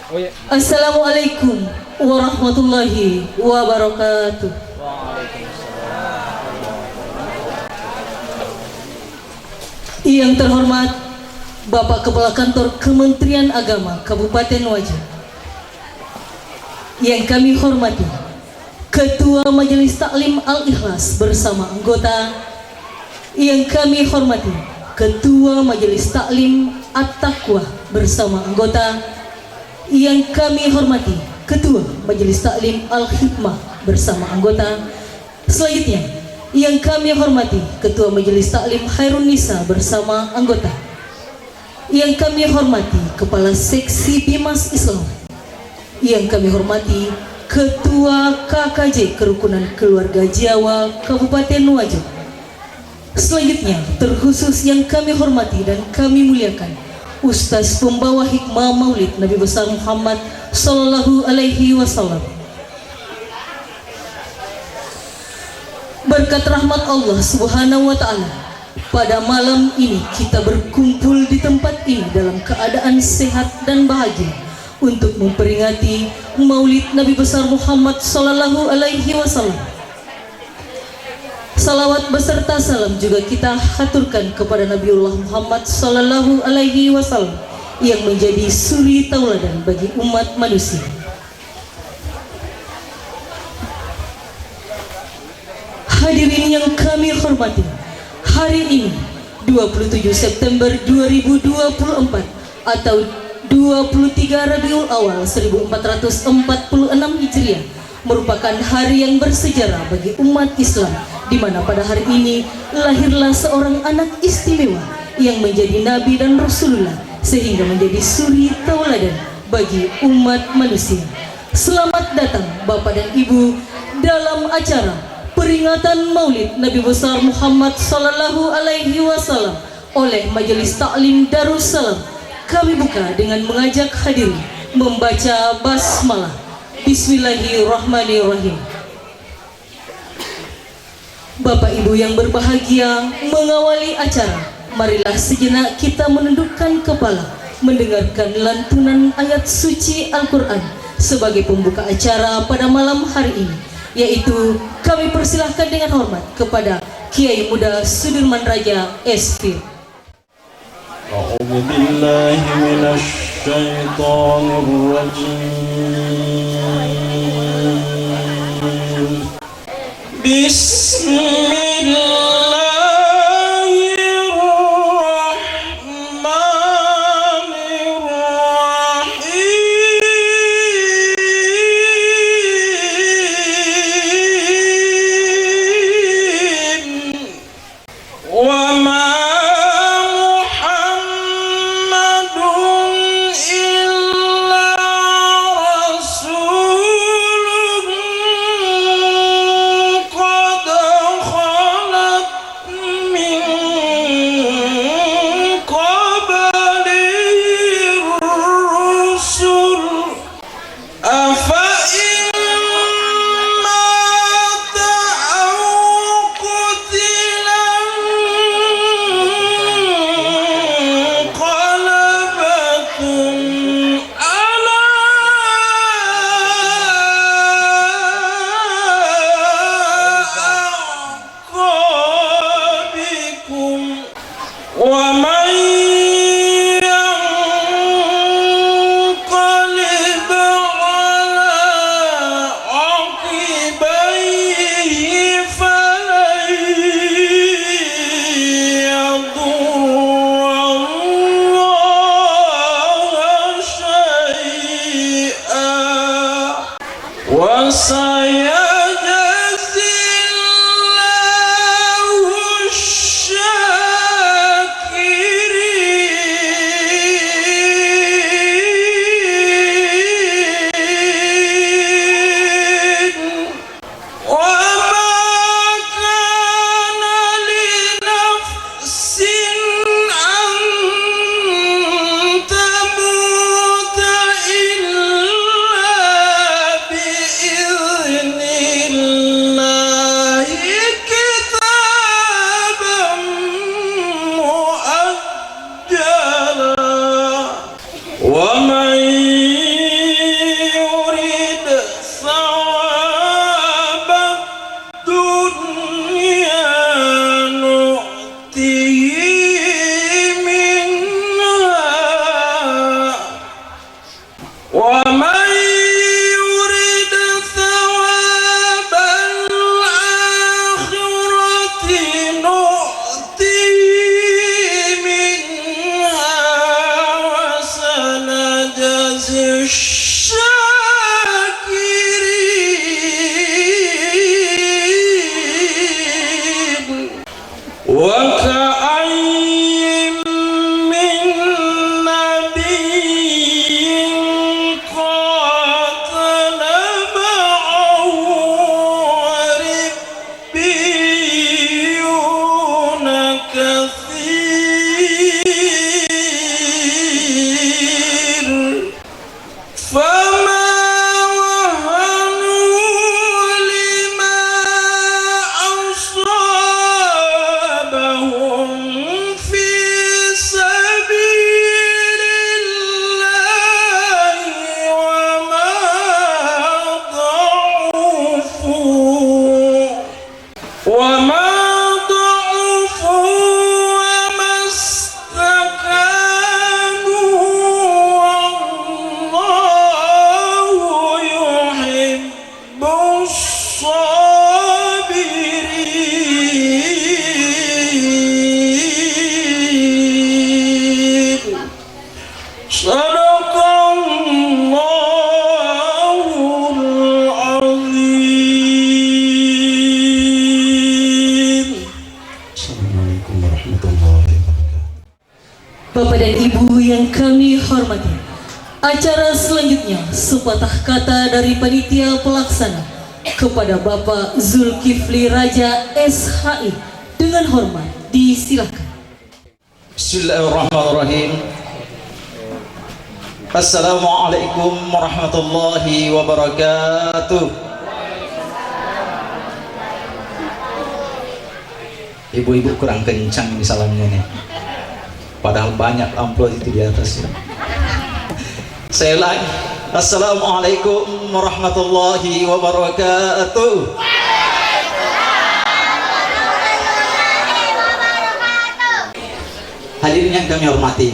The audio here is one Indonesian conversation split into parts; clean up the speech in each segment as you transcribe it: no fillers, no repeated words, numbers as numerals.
Oh ya. Assalamualaikum warahmatullahi wabarakatuh. Yang terhormat Bapak Kepala Kantor Kementerian Agama Kabupaten Wajo, yang kami hormati Ketua Majelis Taklim Al-Ikhlas bersama anggota, yang kami hormati Ketua Majelis Taklim At-Taqwa bersama anggota, yang kami hormati Ketua Majelis Taklim Al-Hikmah bersama anggota. Selanjutnya yang kami hormati Ketua Majelis Taklim Khairun Nisa bersama anggota, yang kami hormati Kepala Seksi Bimas Islam, yang kami hormati Ketua KKJ Kerukunan Keluarga Jawa Kabupaten Wajo. Selanjutnya terkhusus yang kami hormati dan kami muliakan Ustaz pembawa hikmah Maulid Nabi besar Muhammad Sallallahu Alaihi Wasallam. Berkat rahmat Allah Subhanahu Wa Taala, pada malam ini kita berkumpul di tempat ini dalam keadaan sehat dan bahagia untuk memperingati Maulid Nabi besar Muhammad Sallallahu Alaihi Wasallam. Salawat beserta salam juga kita haturkan kepada Nabiullah Muhammad Sallallahu Alaihi Wasallam yang menjadi suri tauladan bagi umat manusia. Hadirin yang kami hormati, hari ini 27 September 2024 atau 23 Rabiul Awal 1446 Hijriah merupakan hari yang bersejarah bagi umat Islam, di mana pada hari ini lahirlah seorang anak istimewa yang menjadi Nabi dan Rasulullah sehingga menjadi suri tauladan bagi umat manusia. Selamat datang Bapak dan Ibu dalam acara peringatan Maulid Nabi besar Muhammad Sallallahu Alaihi Wasallam oleh Majelis Taklim Darussalam. Kami buka dengan mengajak hadirin membaca basmalah. Bismillahirrahmanirrahim. Bapak Ibu yang berbahagia, mengawali acara, marilah sejenak kita menundukkan kepala mendengarkan lantunan ayat suci Al-Quran sebagai pembuka acara pada malam hari ini, yaitu kami persilahkan dengan hormat kepada Kiai Muda Sudirman Raja SP. A'udzu billahi minasy syaithanir rajim. فمن يرد ثواب الآخرة نؤتيه منها وسنجزي الشاكرين وكأين من نبي قاتل معه ربيون كثير فما وهنوا لما أصابهم في سبيل الله وما ضعفوا وما استكانوا والله يحب الصابرين صدق الله العظيم. Assalamualaikum warahmatullahi wabarakatuh. Bapak dan Ibu yang kami hormati, acara selanjutnya sepatah kata dari panitia pelaksana kepada Bapak Zulkifli Raja SHI dengan hormat disilakan. Bismillahirrahmanirrahim. Assalamualaikum warahmatullahi wabarakatuh. Ibu-ibu kurang kencang ini salamnya nih. Padahal banyak amplop itu di atas ya. Saya lagi. Assalamualaikum warahmatullahi wabarakatuh. Hadirin yang kami hormati,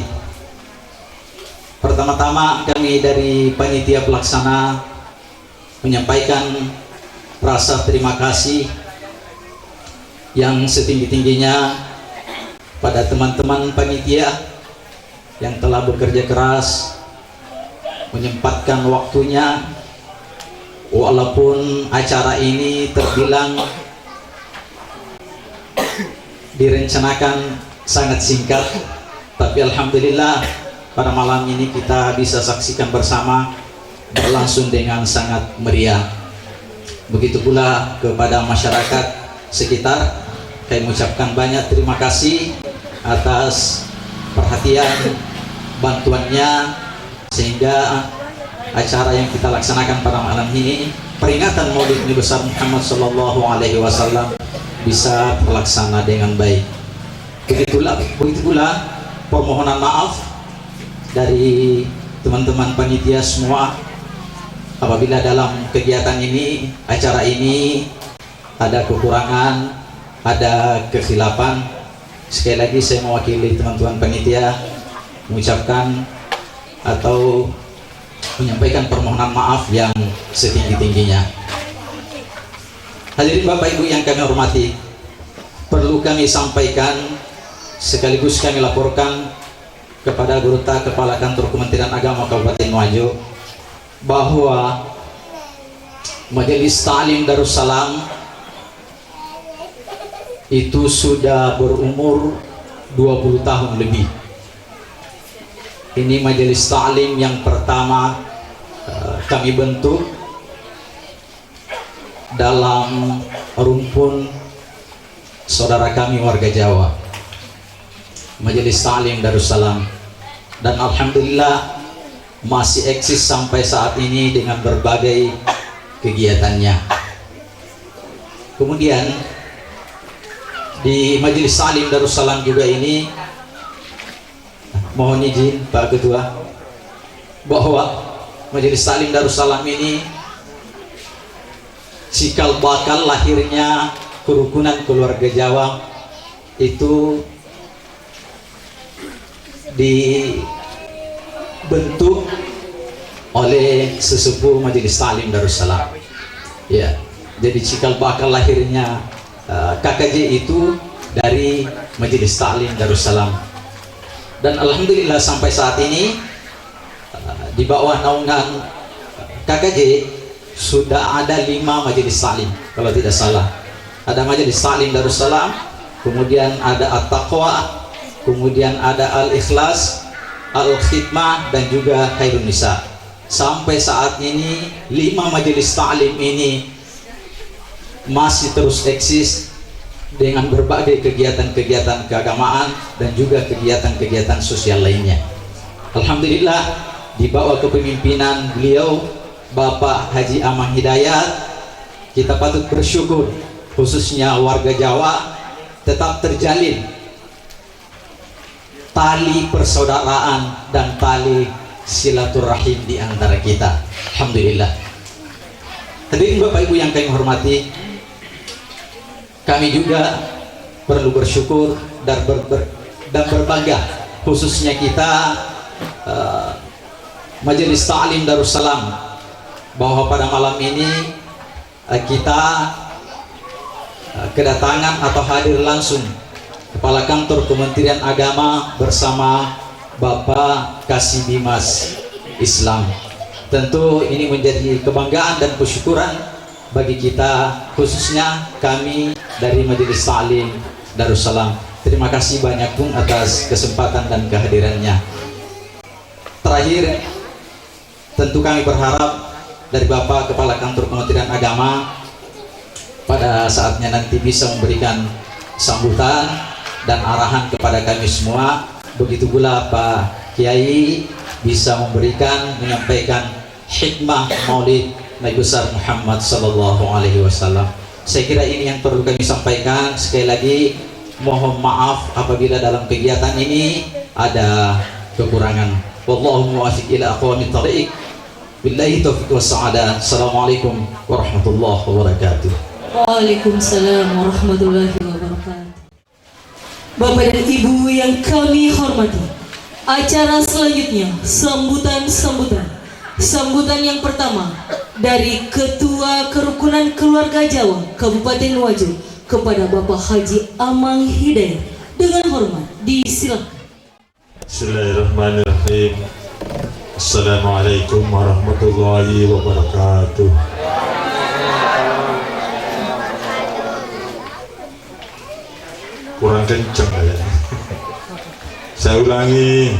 pertama-tama kami dari panitia pelaksana menyampaikan rasa terima kasih yang setinggi-tingginya pada teman-teman panitia yang telah bekerja keras menyempatkan waktunya, walaupun acara ini terbilang direncanakan sangat singkat, tapi alhamdulillah pada malam ini kita bisa saksikan bersama berlangsung dengan sangat meriah. Begitu pula kepada masyarakat sekitar, kami mengucapkan banyak terima kasih atas perhatian bantuannya sehingga acara yang kita laksanakan pada malam ini, peringatan Maulid Nabi besar Muhammad Sallallahu Alaihi Wasallam, bisa terlaksana dengan baik. Begitu pula permohonan maaf dari teman-teman panitia semua apabila dalam kegiatan ini, acara ini ada kekurangan, ada kekhilafan. Sekali lagi saya mewakili teman-teman panitia mengucapkan atau menyampaikan permohonan maaf yang setinggi-tingginya. Hadirin Bapak Ibu yang kami hormati, perlu kami sampaikan sekaligus kami laporkan kepada Gurta Kepala Kantor Kementerian Agama Kabupaten Wajo bahwa Majelis Ta'lim Darussalam itu sudah berumur 20 tahun lebih. Ini majelis ta'lim yang pertama kami bentuk dalam rumpun saudara kami warga Jawa, Majelis Ta'lim Darussalam, dan alhamdulillah masih eksis sampai saat ini dengan berbagai kegiatannya. Kemudian di Majelis Ta'lim Darussalam juga ini, mohon izin Pak Ketua, bahwa Majelis Ta'lim Darussalam ini cikal bakal lahirnya kerukunan keluarga Jawa itu dibentuk oleh sesepuh Majelis Ta'lim Darussalam. Ya, jadi cikal bakal lahirnya KKJ itu dari Majelis Ta'lim Darussalam. Dan alhamdulillah sampai saat ini di bawah naungan KKJ sudah ada 5 majelis ta'lim kalau tidak salah. Ada Majelis Ta'lim Darussalam, kemudian ada At-Taqwa, kemudian ada Al-Ikhlas, Al-Khidmah, dan juga Khairun Nisa. Sampai saat ini 5 majelis ta'lim ini masih terus eksis dengan berbagai kegiatan-kegiatan keagamaan dan juga kegiatan-kegiatan sosial lainnya. Alhamdulillah, di bawah kepemimpinan beliau Bapak Haji Amang Hidayat, kita patut bersyukur khususnya warga Jawa tetap terjalin tali persaudaraan dan tali silaturahim di antara kita. Alhamdulillah. Hadirin Bapak Ibu yang kami hormati, kami juga perlu bersyukur dan berbangga, khususnya kita Majelis Ta'lim Darussalam, bahwa pada malam ini kita kedatangan atau hadir langsung Kepala Kantor Kementerian Agama bersama Bapak Kasih Bimas Islam. Tentu ini menjadi kebanggaan dan kesyukuran bagi kita, khususnya kami dari Majelis Ta'lim Darussalam. Terima kasih banyak pun atas kesempatan dan kehadirannya. Terakhir, tentu kami berharap dari Bapak Kepala Kantor Kementerian Agama pada saatnya nanti bisa memberikan sambutan dan arahan kepada kami semua. Begitu pula Pak Kiai bisa menyampaikan hikmah Maulid Nabi besar Muhammad sallallahu alaihi wasallam. Saya kira ini yang perlu kami sampaikan. Sekali lagi mohon maaf apabila dalam kegiatan ini ada kekurangan. Wallahu muwaffiq ila aqwamit thariq. Billahi taufiq wassaada. Assalamualaikum warahmatullahi wabarakatuh. Waalaikumsalam warahmatullahi wabarakatuh. Bapak dan Ibu yang kami hormati, acara selanjutnya sambutan yang pertama dari Ketua Kerukunan Keluarga Jawa Kabupaten Wajo kepada Bapak Haji Amang Hidayat. Dengan hormat disilakan. Bismillahirrahmanirrahim. Assalamualaikum warahmatullahi wabarakatuh. Kurang kenceng ya. Saya ulangi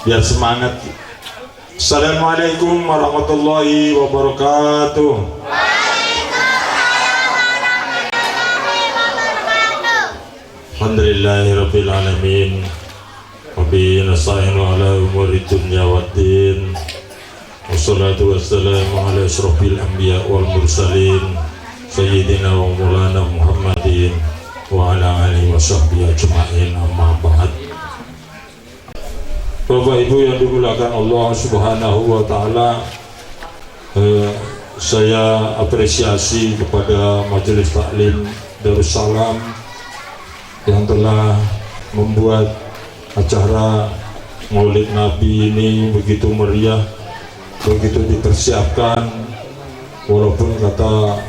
biar semangat. Assalamualaikum warahmatullahi wabarakatuh. Alhamdulillahirabbil alamin. Wabihi nasta'inu ala umuri dunya waddin. Wassalatu wassalamu ala asyrafil anbiya wal mursalin sayyidina wa maulana Muhammadin wa ala alihi wa sahbihi ajma'in, amma ba'd. Bapak Ibu yang dimuliakan Allah Subhanahu wa taala, saya apresiasi kepada Majelis Ta'lim Darussalam yang telah membuat acara Maulid Nabi ini begitu meriah, begitu dipersiapkan, walaupun kata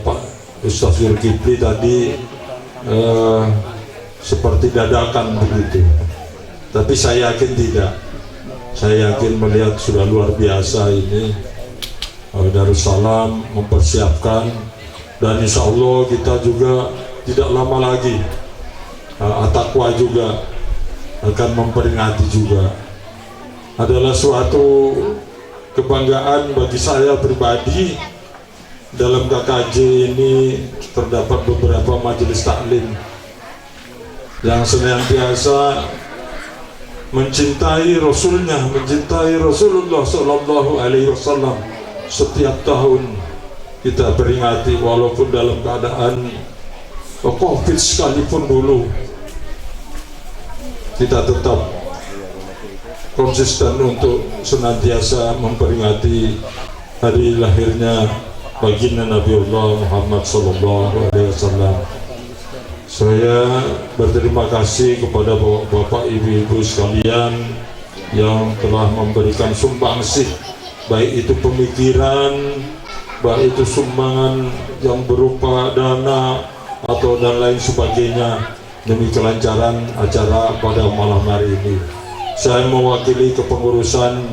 Pak Ustaz Zulkifli tadi seperti dadakan begitu, tapi saya yakin tidak. Saya yakin melihat sudah luar biasa ini Darussalam mempersiapkan, dan insya Allah kita juga tidak lama lagi At-Taqwa juga akan memperingati juga. Adalah suatu kebanggaan bagi saya pribadi. Dalam KKJ ini terdapat beberapa majelis taklim yang senantiasa mencintai Rasulnya, mencintai Rasulullah Sallallahu Alaihi Wasallam. Setiap tahun kita peringati, walaupun dalam keadaan COVID sekalipun dulu, kita tetap konsisten untuk senantiasa memperingati hari lahirnya baginda Nabiullah Muhammad sallallahu alaihi wasallam. Saya berterima kasih kepada bapak-bapak, ibu-ibu sekalian yang telah memberikan sumbangsih, baik itu pemikiran, baik itu sumbangan yang berupa dana atau dan lain sebagainya demi kelancaran acara pada malam hari ini. Saya mewakili kepengurusan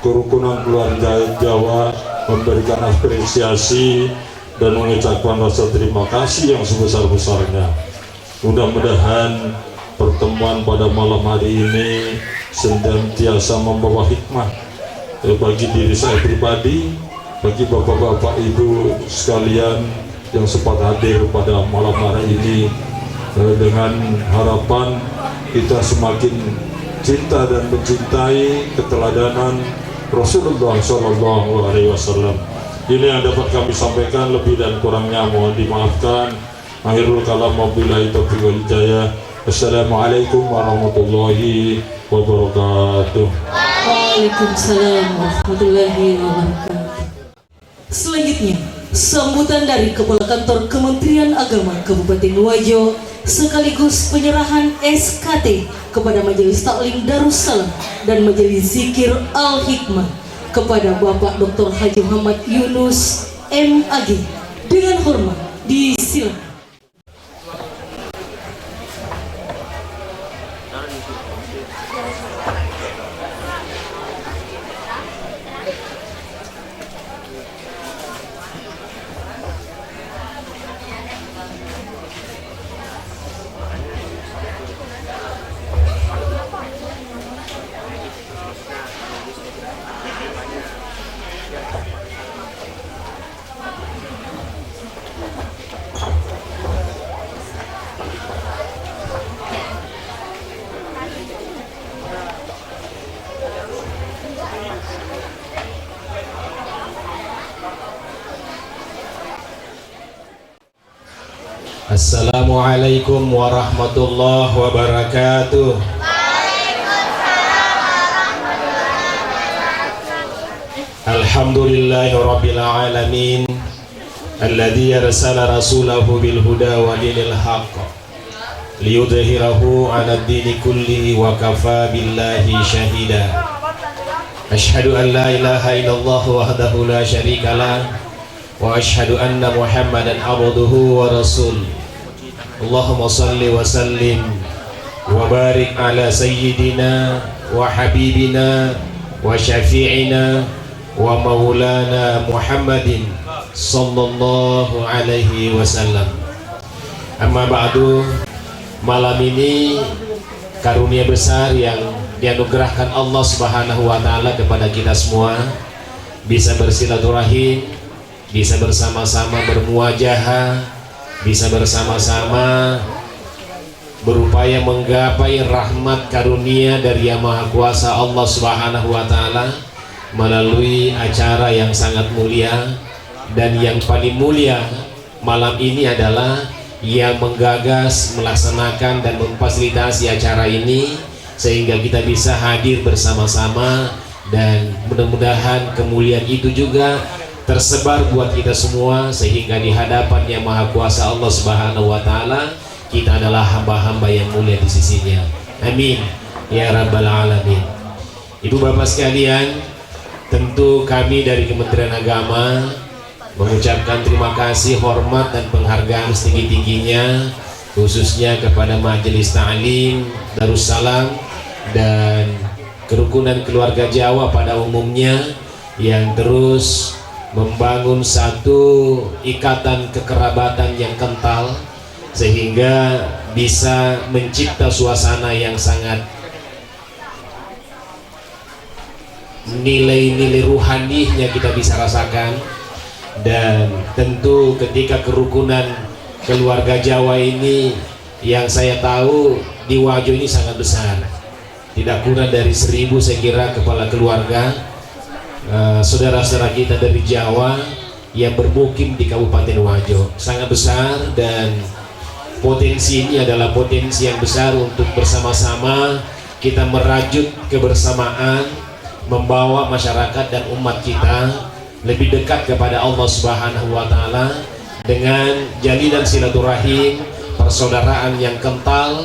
Kerukunan Keluarga Jawa memberikan apresiasi dan mengucapkan rasa terima kasih yang sebesar-besarnya. Mudah-mudahan pertemuan pada malam hari ini senantiasa membawa hikmah bagi diri saya pribadi, bagi bapak-bapak ibu sekalian yang sempat hadir pada malam hari ini, dengan harapan kita semakin cinta dan mencintai keteladanan Rasulullah Shallallahu Alaihi Wasallam. Ini yang dapat kami sampaikan, lebih dan kurangnya mohon dimaafkan. Akhirul kalam wabillahi taufiq wal hidayah. Assalamualaikum warahmatullahi wabarakatuh. Waalaikumsalam warahmatullahi wabarakatuh. Selanjutnya, sambutan dari Kepala Kantor Kementerian Agama Kabupaten Wajo sekaligus penyerahan SKT kepada Majelis Taklim Darussalam dan Majelis Zikir Al-Hikmah kepada Bapak Dr. Haji Muhammad Yunus MAG. Dengan hormat disilakan. Assalamualaikum warahmatullahi wabarakatuh. Alhamdulillahirabbil alamin alladzi arsala rasulahu bil huda wa dinil haqq liyudhhirahu 'alad dini kullihi wa kafa billahi shahida. Asyhadu an la ilaha illallah wahdahu la syarika lah wa asyhadu anna Muhammadan abduhu wa rasul. Allahumma salli wa sallim wa barik ala sayyidina wa habibina wa syafi'ina wa maulana Muhammadin sallallahu alaihi wasallam. Amma ba'du, malam ini karunia besar yang dianugerahkan Allah Subhanahu wa taala kepada kita semua, bisa bersilaturahim, bisa bersama-sama bermuajahah, bisa bersama-sama berupaya menggapai rahmat karunia dari Yang Maha Kuasa Allah Subhanahu wa taala melalui acara yang sangat mulia. Dan yang paling mulia malam ini adalah yang menggagas, melaksanakan dan memfasilitasi acara ini sehingga kita bisa hadir bersama-sama, dan mudah-mudahan kemuliaan itu juga tersebar buat kita semua sehingga di hadapan Yang Maha Kuasa Allah Subhanahu wa taala kita adalah hamba-hamba yang mulia di sisinya. Amin ya rabbal alamin. Ibu bapak sekalian, tentu kami dari Kementerian Agama mengucapkan terima kasih, hormat dan penghargaan setinggi-tingginya khususnya kepada Majelis Ta'lim Darussalam dan Kerukunan Keluarga Jawa pada umumnya yang terus membangun satu ikatan kekerabatan yang kental sehingga bisa mencipta suasana yang sangat nilai-nilai ruhaninya kita bisa rasakan. Dan tentu ketika kerukunan keluarga Jawa ini yang saya tahu di Wajo ini sangat besar, tidak kurang dari 1000 saya kira kepala keluarga saudara-saudara kita dari Jawa yang bermukim di Kabupaten Wajo, sangat besar. Dan potensi ini adalah potensi yang besar untuk bersama-sama kita merajut kebersamaan, membawa masyarakat dan umat kita lebih dekat kepada Allah Subhanahu wa taala dengan jalinan silaturahim, persaudaraan yang kental,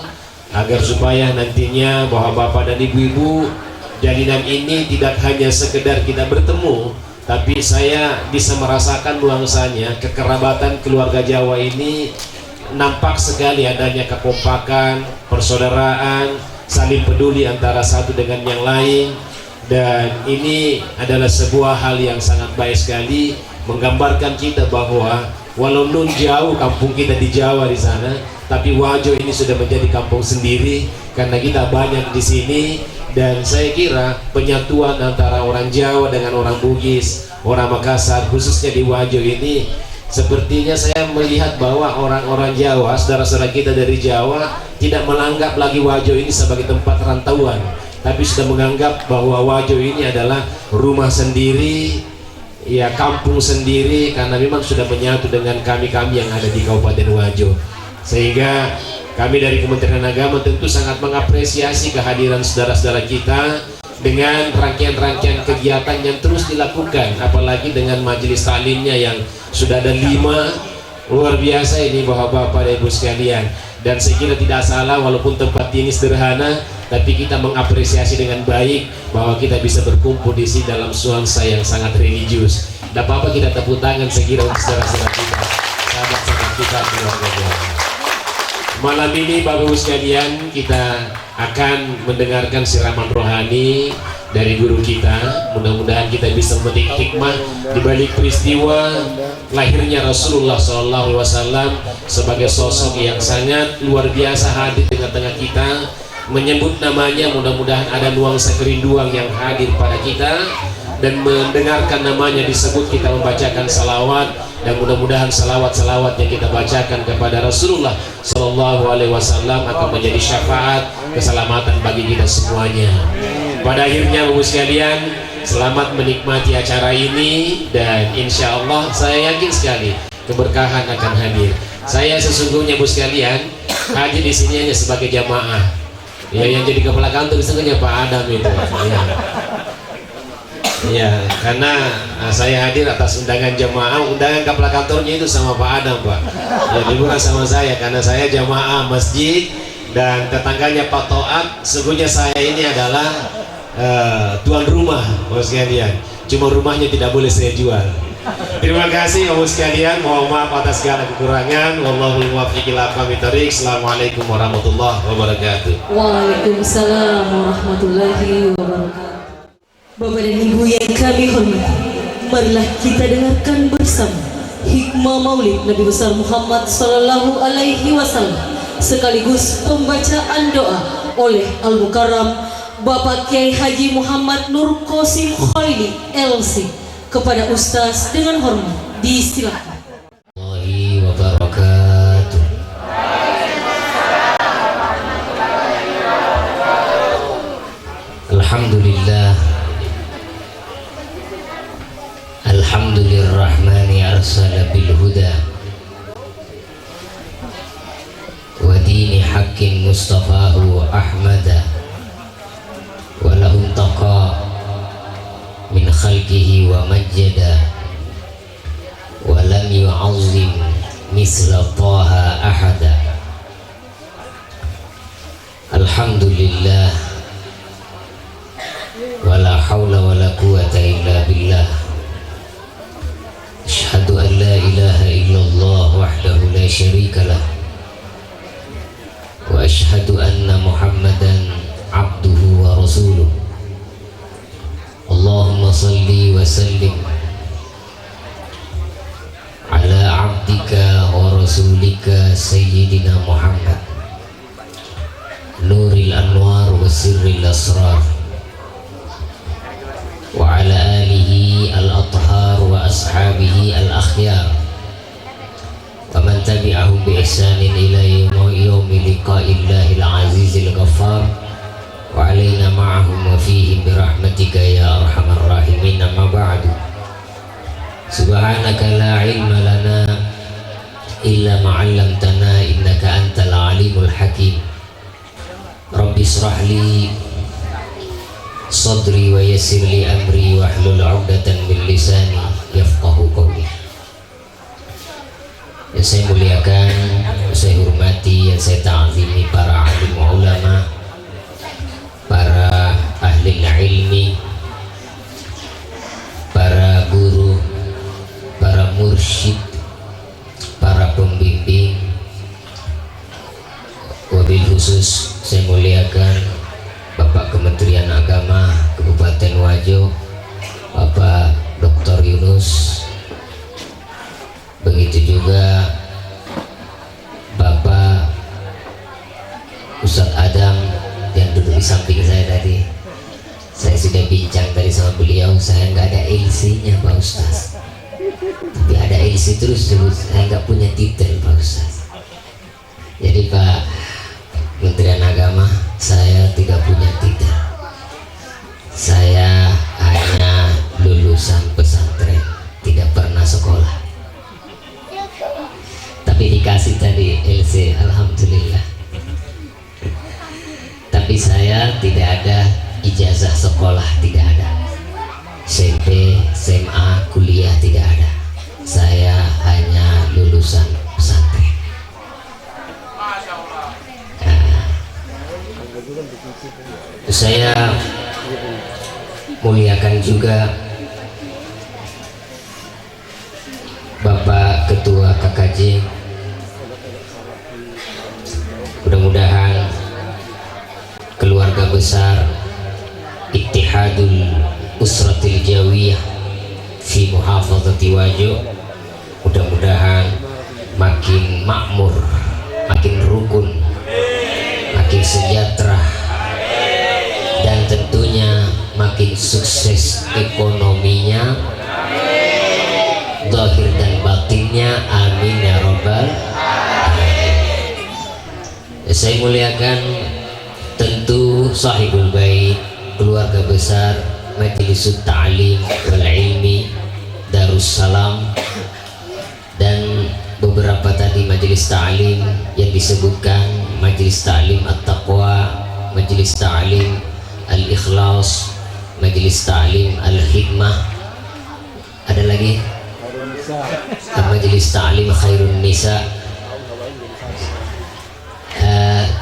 agar supaya nantinya bapak-bapak dan ibu-ibu jalinan ini tidak hanya sekedar kita bertemu, tapi saya bisa merasakan nuansanya. Kekerabatan keluarga Jawa ini nampak sekali adanya kekompakan, persaudaraan, saling peduli antara satu dengan yang lain. Dan ini adalah sebuah hal yang sangat baik sekali, menggambarkan kita bahwa walau nun jauh kampung kita di Jawa di sana, tapi Wajo ini sudah menjadi kampung sendiri karena kita banyak di sini. Dan saya kira penyatuan antara orang Jawa dengan orang Bugis, orang Makassar, khususnya di Wajo ini, sepertinya saya melihat bahwa orang-orang Jawa, saudara-saudara kita dari Jawa, tidak menganggap lagi Wajo ini sebagai tempat rantauan, tapi sudah menganggap bahwa Wajo ini adalah rumah sendiri, ya kampung sendiri, karena memang sudah menyatu dengan kami-kami yang ada di Kabupaten Wajo. Sehingga kami dari Kementerian Agama tentu sangat mengapresiasi kehadiran saudara-saudara kita dengan rangkaian-rangkaian kegiatan yang terus dilakukan, apalagi dengan majelis taklimnya yang sudah ada 5. Luar biasa ini bapak-bapak dan ibu sekalian. Dan saya kira tidak salah walaupun tempat ini sederhana, tapi kita mengapresiasi dengan baik bahwa kita bisa berkumpul di sini dalam nuansa yang sangat religius. Tidak apa-apa kita tepuk tangan sekira untuk saudara-saudara kita, sahabat-sahabat kita keluarga Jawa. Malam ini Bapak Ibu sekalian, kita akan mendengarkan siraman rohani dari guru kita. Mudah-mudahan kita bisa memetik hikmah di balik peristiwa lahirnya Rasulullah SAW sebagai sosok yang sangat luar biasa hadir di tengah-tengah kita. Menyebut namanya, mudah-mudahan ada nuansa kerinduan yang hadir pada kita, dan mendengarkan namanya disebut kita membacakan salawat, dan mudah-mudahan salawat-salawat yang kita bacakan kepada Rasulullah SAW akan menjadi syafaat keselamatan bagi kita semuanya. Pada akhirnya Bapak sekalian, selamat menikmati acara ini, dan insya Allah saya yakin sekali keberkahan akan hadir. Saya sesungguhnya Bapak sekalian hadir di sini hanya sebagai jamaah. Ya, yang jadi kepala kantor sesungguhnya Pak Adam itu. Ya. Ya, karena saya hadir atas undangan jamaah, undangan kepala kantornya itu sama Pak Adam, Pak. Jadi bukan sama saya, karena saya jamaah masjid dan tetangganya Pak Toat. Sesungguhnya saya ini adalah tuan rumah, Bapak sekalian. Cuma rumahnya tidak boleh saya jual. Terima kasih Bapak sekalian, mohon maaf atas segala kekurangan. Wallahul muwaffiq ila aqwamit thoriq. Assalamualaikum warahmatullahi wabarakatuh. Waalaikumsalam warahmatullahi wabarakatuh. Bapak dan Ibu yang kami hormati, marilah kita dengarkan bersama hikmah Maulid Nabi besar Muhammad Sallallahu Alaihi Wasallam sekaligus pembacaan doa oleh Al-Mukarram Bapak Kiai Haji Muhammad Nur Qasim Khalili LC kepada Ustaz dengan hormat disilakan. Warahmatullahi wabarakatuh. Alhamdulillah. Alhamdulillahirrahmani arsala bil huda wa dini haqqin mustafahu ahmada wa lahu taqa min khalqihi wa majjada wa lam yu'azzim misla taha ahada. Alhamdulillah wa la hawla wa la quwwata illa billah. Asyhadu an la ilaha illallah wahdahu la syarika lah wa asyhadu anna Muhammadan abduhu wa rasuluh. Allahumma salli wa sallim ala abdika wa rasulika sayyidina Muhammad nuril anwar wa sirril asrar wa ala alihi al-athhar wa ashabihi al-akhyar wa man tabi'ahum bi ihsanin ila yawmi liqa'illahi al-azizil ghaffar wa alaina ma'ahum wa fihim birahmatika ya arhamar rahimin. Amma ba'du, subhanaka la ilma lana illa ma'allamtana innaka antal alimul hakim. Rabbi israh li sadri wa yassir li amri wa hlul 'uqdatan min lisani yafqahu qawli. Yang saya muliakan, saya hormati, yang saya ta'zimi para alim ulama, para ahli ilmu mursyid, para pembimbing, wabil khusus saya muliakan Bapak Kementerian Agama Kabupaten Wajo, Bapak Dr. Yunus, begitu juga Bapak Ustadz Adam yang duduk di samping saya tadi. Saya sudah bincang tadi sama beliau, saya nggak ada LC-nya Pak Ustadz, tapi ada LC terus dulu, saya nggak punya titel Pak Ustadz. Jadi Pak Kementerian Agama, saya tidak punya titel, saya hanya lulusan pesantren, tidak pernah sekolah, tapi dikasih tadi LC, alhamdulillah. Tapi saya tidak ada ijazah sekolah, tidak ada SMP, SMA, kuliah, tidak ada. Saya hanya lulusan pesantren. Saya muliakan juga Bapak Ketua KKJ. Mudah-mudahan keluarga besar Ittihadul Usratil Jawiyah fi Muhafazati Wajo mudah-mudahan makin makmur, makin rukun, makin sejahtera, dan tentunya makin sukses ekonominya, zahir dan batinnya, amin ya robbal alamin. Saya muliakan tentu sahibul bait, keluarga besar Majelis Ta'lim wal Ilmi Darussalam, dan beberapa tadi majelis ta'lim yang disebutkan, Majelis Ta'lim At-Taqwa, Majelis Ta'lim Al-Ikhlas, Majelis Ta'lim Al-Hikmah, ada lagi Majelis Ta'lim Khairun Nisa.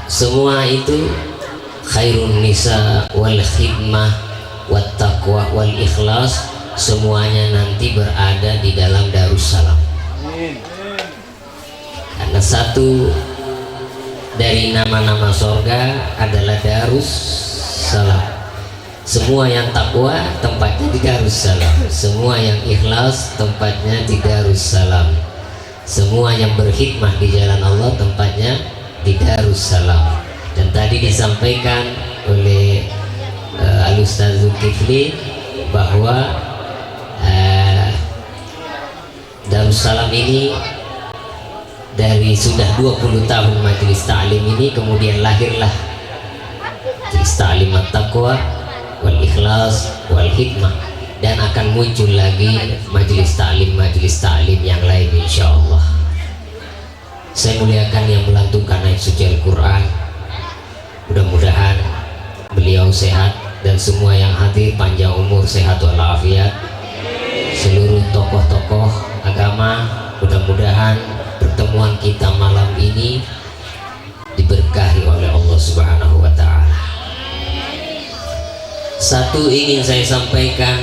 Semua itu Khairun Nisa wal Hikmah wat Taqwa wal Ikhlas, semuanya nanti berada di dalam Darussalam. Karena satu dari nama-nama sorga adalah Darussalam. Semua yang takwa tempatnya di Darussalam, semua yang ikhlas tempatnya di Darussalam, semua yang berkhidmah di jalan Allah tempatnya di Darussalam. Dan tadi disampaikan oleh Al-Ustaz Zulkifli bahwa Darussalam ini dari sudah 20 tahun majelis ta'lim ini, kemudian lahirlah majelis ta'lim at-taqwa wal ikhlas wal hikmah, dan akan muncul lagi majelis ta'lim yang lain insyaallah. Saya muliakan yang melantunkan ayat suci Al-Quran, mudah-mudahan beliau sehat dan semua yang hadir panjang umur, sehat walafiat. Seluruh tokoh-tokoh agama, mudah-mudahan pertemuan kita malam ini diberkahi oleh Allah Subhanahu wa Ta'ala. Satu ingin saya sampaikan,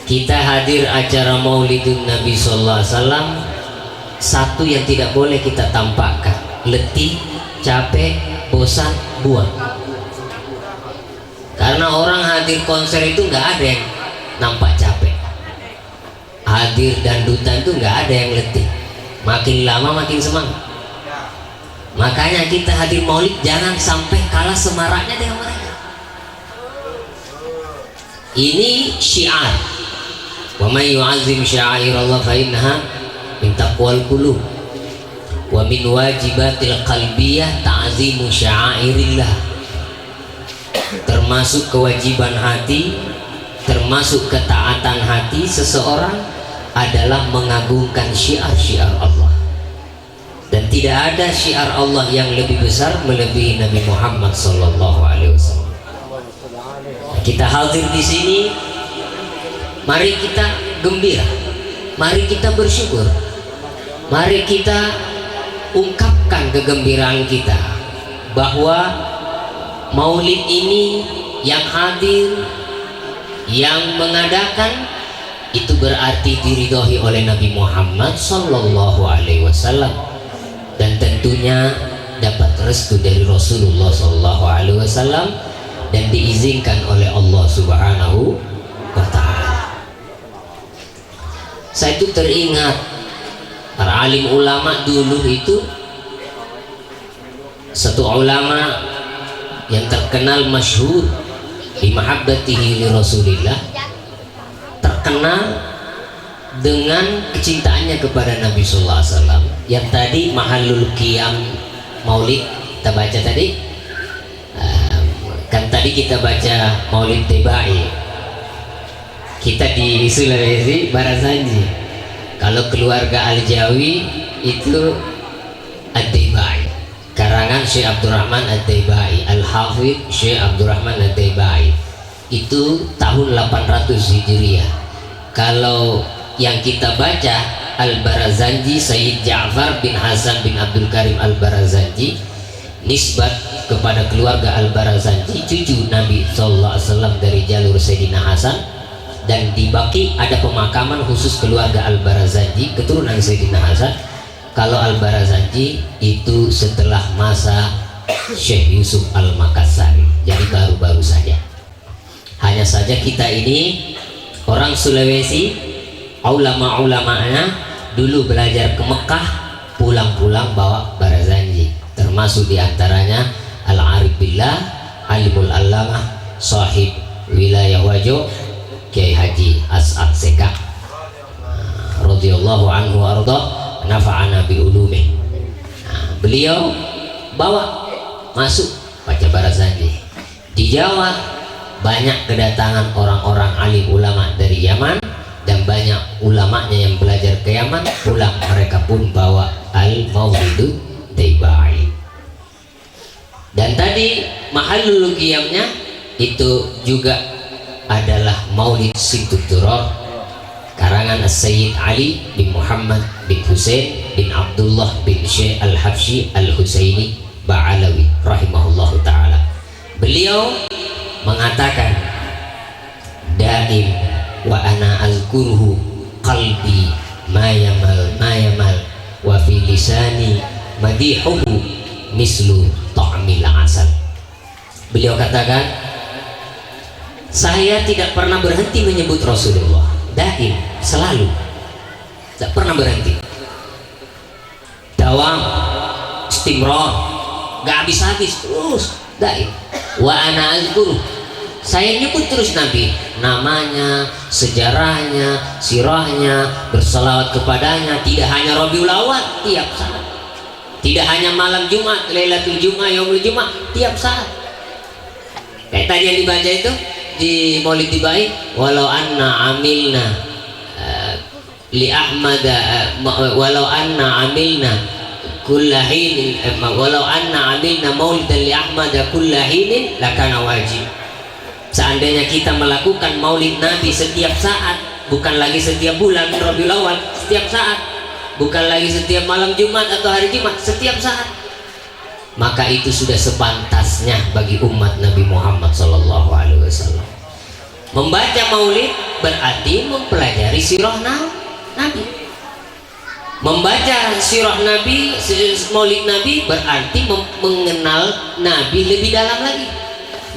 kita hadir acara Maulidun Nabi Sallallahu Alaihi Wasallam, satu yang tidak boleh kita tampakkan, letih, capek, bosan, buang. Karena orang hadir konser itu nggak ada yang nampak capek, hadir dandutan itu nggak ada yang letih, makin lama makin semangat. Makanya kita hadir maulid jangan sampai kalah semaraknya dengan mereka. Ini syiar, wa may yu'azzim sya'airallah fa innaha min taqwal qulub, wa min wajibatil qalbiyah ta'zimu sya'airillah. Termasuk kewajiban hati, termasuk ketaatan hati seseorang adalah mengagungkan syiar-syiar Allah. Dan tidak ada syiar Allah yang lebih besar melebihi Nabi Muhammad sallallahu alaihi wasallam. Kita hadir di sini, mari kita gembira, mari kita bersyukur, mari kita ungkapkan kegembiraan kita bahwa maulid ini yang hadir, yang mengadakan itu berarti diridhoi oleh Nabi Muhammad Sallallahu Alaihi Wasallam, dan tentunya dapat restu dari Rasulullah Sallallahu Alaihi Wasallam dan diizinkan oleh Allah Subhanahu wa Ta'ala. Saya itu teringat para alim ulama dulu itu, satu ulama yang terkenal masyhur bi mahabbatihi li Rasulillah, terkenal dengan kecintaannya kepada Nabi sallallahu alaihi wasallam. Yang tadi mahallul qiyam maulid kita baca tadi, kan tadi kita baca maulid Tibai. Kita di Sulawesi Barazanji, kalau keluarga Al-Jawi itu Ad-Tibai, karangan Syekh Abdurrahman Ad-Tibai, Al-Hafidh Syekh Abdurrahman Ad-Tibai, itu tahun 800 Hijriah. Kalau yang kita baca Al-Barazanji, Sayyid Ja'far bin Hasan bin Abdul Karim Al-Barazanji, nisbat kepada keluarga Al-Barazanji, cucu Nabi SAW dari jalur Sayyidina Hasan. Dan di Baki ada pemakaman khusus keluarga Al-Barazanji, keturunan Sayyidina Hasan. Kalau Al-Barazanji itu setelah masa Syekh Yusuf Al-Makassari, jadi baru-baru saja. Hanya saja kita ini orang Sulawesi, ulama-ulamanya dulu belajar ke Mekah, pulang-pulang bawa Barazanji, termasuk diantaranya Al-Arif Billah, Alimul Allamah, Sahib Wilayah Wajo, Kiai Haji As'ad Sekak radhiyallahu anhu arda, nafa'ana bi ulumih. Beliau bawa masuk baca Barazanji. Di Jawa banyak kedatangan orang-orang alim ulama dari Yaman, dan banyak ulamanya yang belajar ke Yaman pulang, mereka pun bawa Al-Maulidut Tibai. Dan tadi mahallul qiyamnya itu juga adalah Maulid Sittut Duror, karangan Sayyid Ali bin Muhammad bin Husain bin Abdullah bin Syekh Al-Habsyi Al-Husaini Ba'alawi rahimahullahu ta'ala. Beliau mengatakan, daim wa ana azkuruhu qalbi ma yamal wa fi lisani madihuhu mislu ta'mil asal. Beliau katakan, saya tidak pernah berhenti menyebut Rasulullah, daim, selalu, tidak pernah berhenti, dawam, istimrar, gak habis-habis, terus daim. Wa ana azkuruh, saya nyebut terus Nabi, namanya, sejarahnya, sirahnya, berselawat kepadanya, tidak hanya Rabiul Awal, tiap saat, tidak hanya malam Jumat, Lailatul Jumat, Yaumul Jumat, tiap saat. Kayak tadi yang dibaca itu di Maulid Tibai, walau anna amilna li Ahmad, walau anna amilna kullahinin, walau anna amilna maulidan li Ahmad kullahinin lakana wajib. Seandainya kita melakukan maulid Nabi setiap saat, bukan lagi setiap bulan Rabiul Awal, setiap saat, bukan lagi setiap malam Jumat atau hari Jumat, setiap saat, maka itu sudah sepantasnya bagi umat Nabi Muhammad Sallallahu Alaihi Wasallam. Membaca maulid berarti mempelajari sirah Nabi. Membaca sirah Nabi, maulid Nabi berarti mengenal Nabi lebih dalam lagi.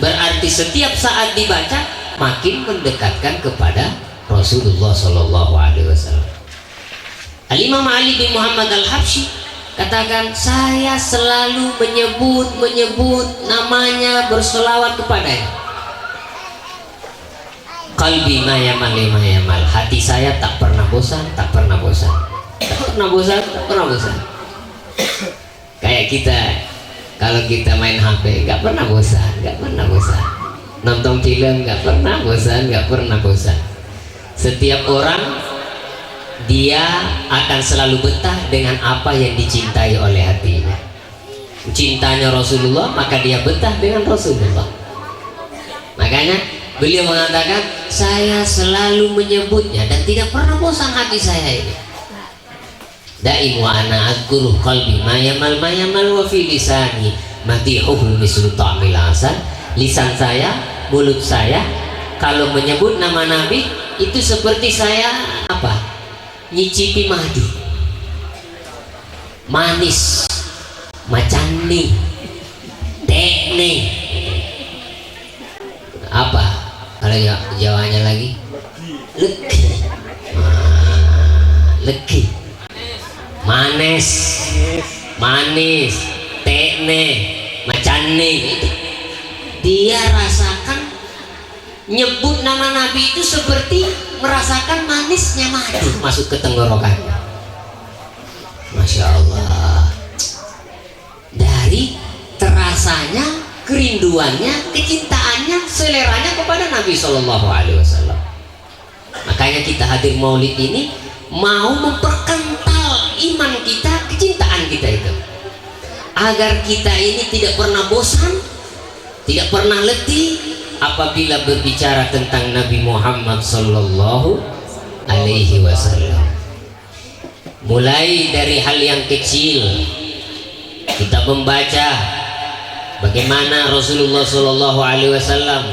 Berarti setiap saat dibaca makin mendekatkan kepada Rasulullah Sallallahu Alaihi Wasallam. Al-Imam Ali bin Muhammad Al-Habsyi katakan, saya selalu menyebut namanya, berselawat kepadanya. Qalbi mayamal, hati saya tak pernah bosan, tak pernah bosan, tak pernah bosan, tak pernah bosan. Kayak kita kalau kita main HP gak pernah bosan, gak pernah bosan. Nonton film gak pernah bosan, gak pernah bosan. Setiap orang dia akan selalu betah dengan apa yang dicintai oleh hatinya. Cintanya Rasulullah, maka dia betah dengan Rasulullah. Makanya beliau mengatakan, saya selalu menyebutnya dan tidak pernah bosan hati saya ini. Daim wa ana azkuruh qalbi mayamal wa fi lisani madihuhu mislu ta'mil asal. Lisan saya, mulut saya kalau menyebut nama Nabi itu seperti saya apa? Nyicipi madu. Manis, macan nih, teh nih. Apa? Kalau Jawanya lagi? Legi. Legi. Manis, manis, teh nih, macan nih. Dia rasakan, nyebut nama Nabi itu seperti merasakan manisnya madu masuk ke tenggorokannya. Masya Allah. Dari terasanya, kerinduannya, kecintaannya, seleranya kepada Nabi Shallallahu Alaihi Wasallam. Makanya kita hadir maulid ini mau memperkental iman kita, kecintaan kita itu, agar kita ini tidak pernah bosan, tidak pernah letih apabila berbicara tentang Nabi Muhammad Sallallahu Alaihi Wasallam. Mulai dari hal yang kecil, kita membaca bagaimana Rasulullah Sallallahu Alaihi Wasallam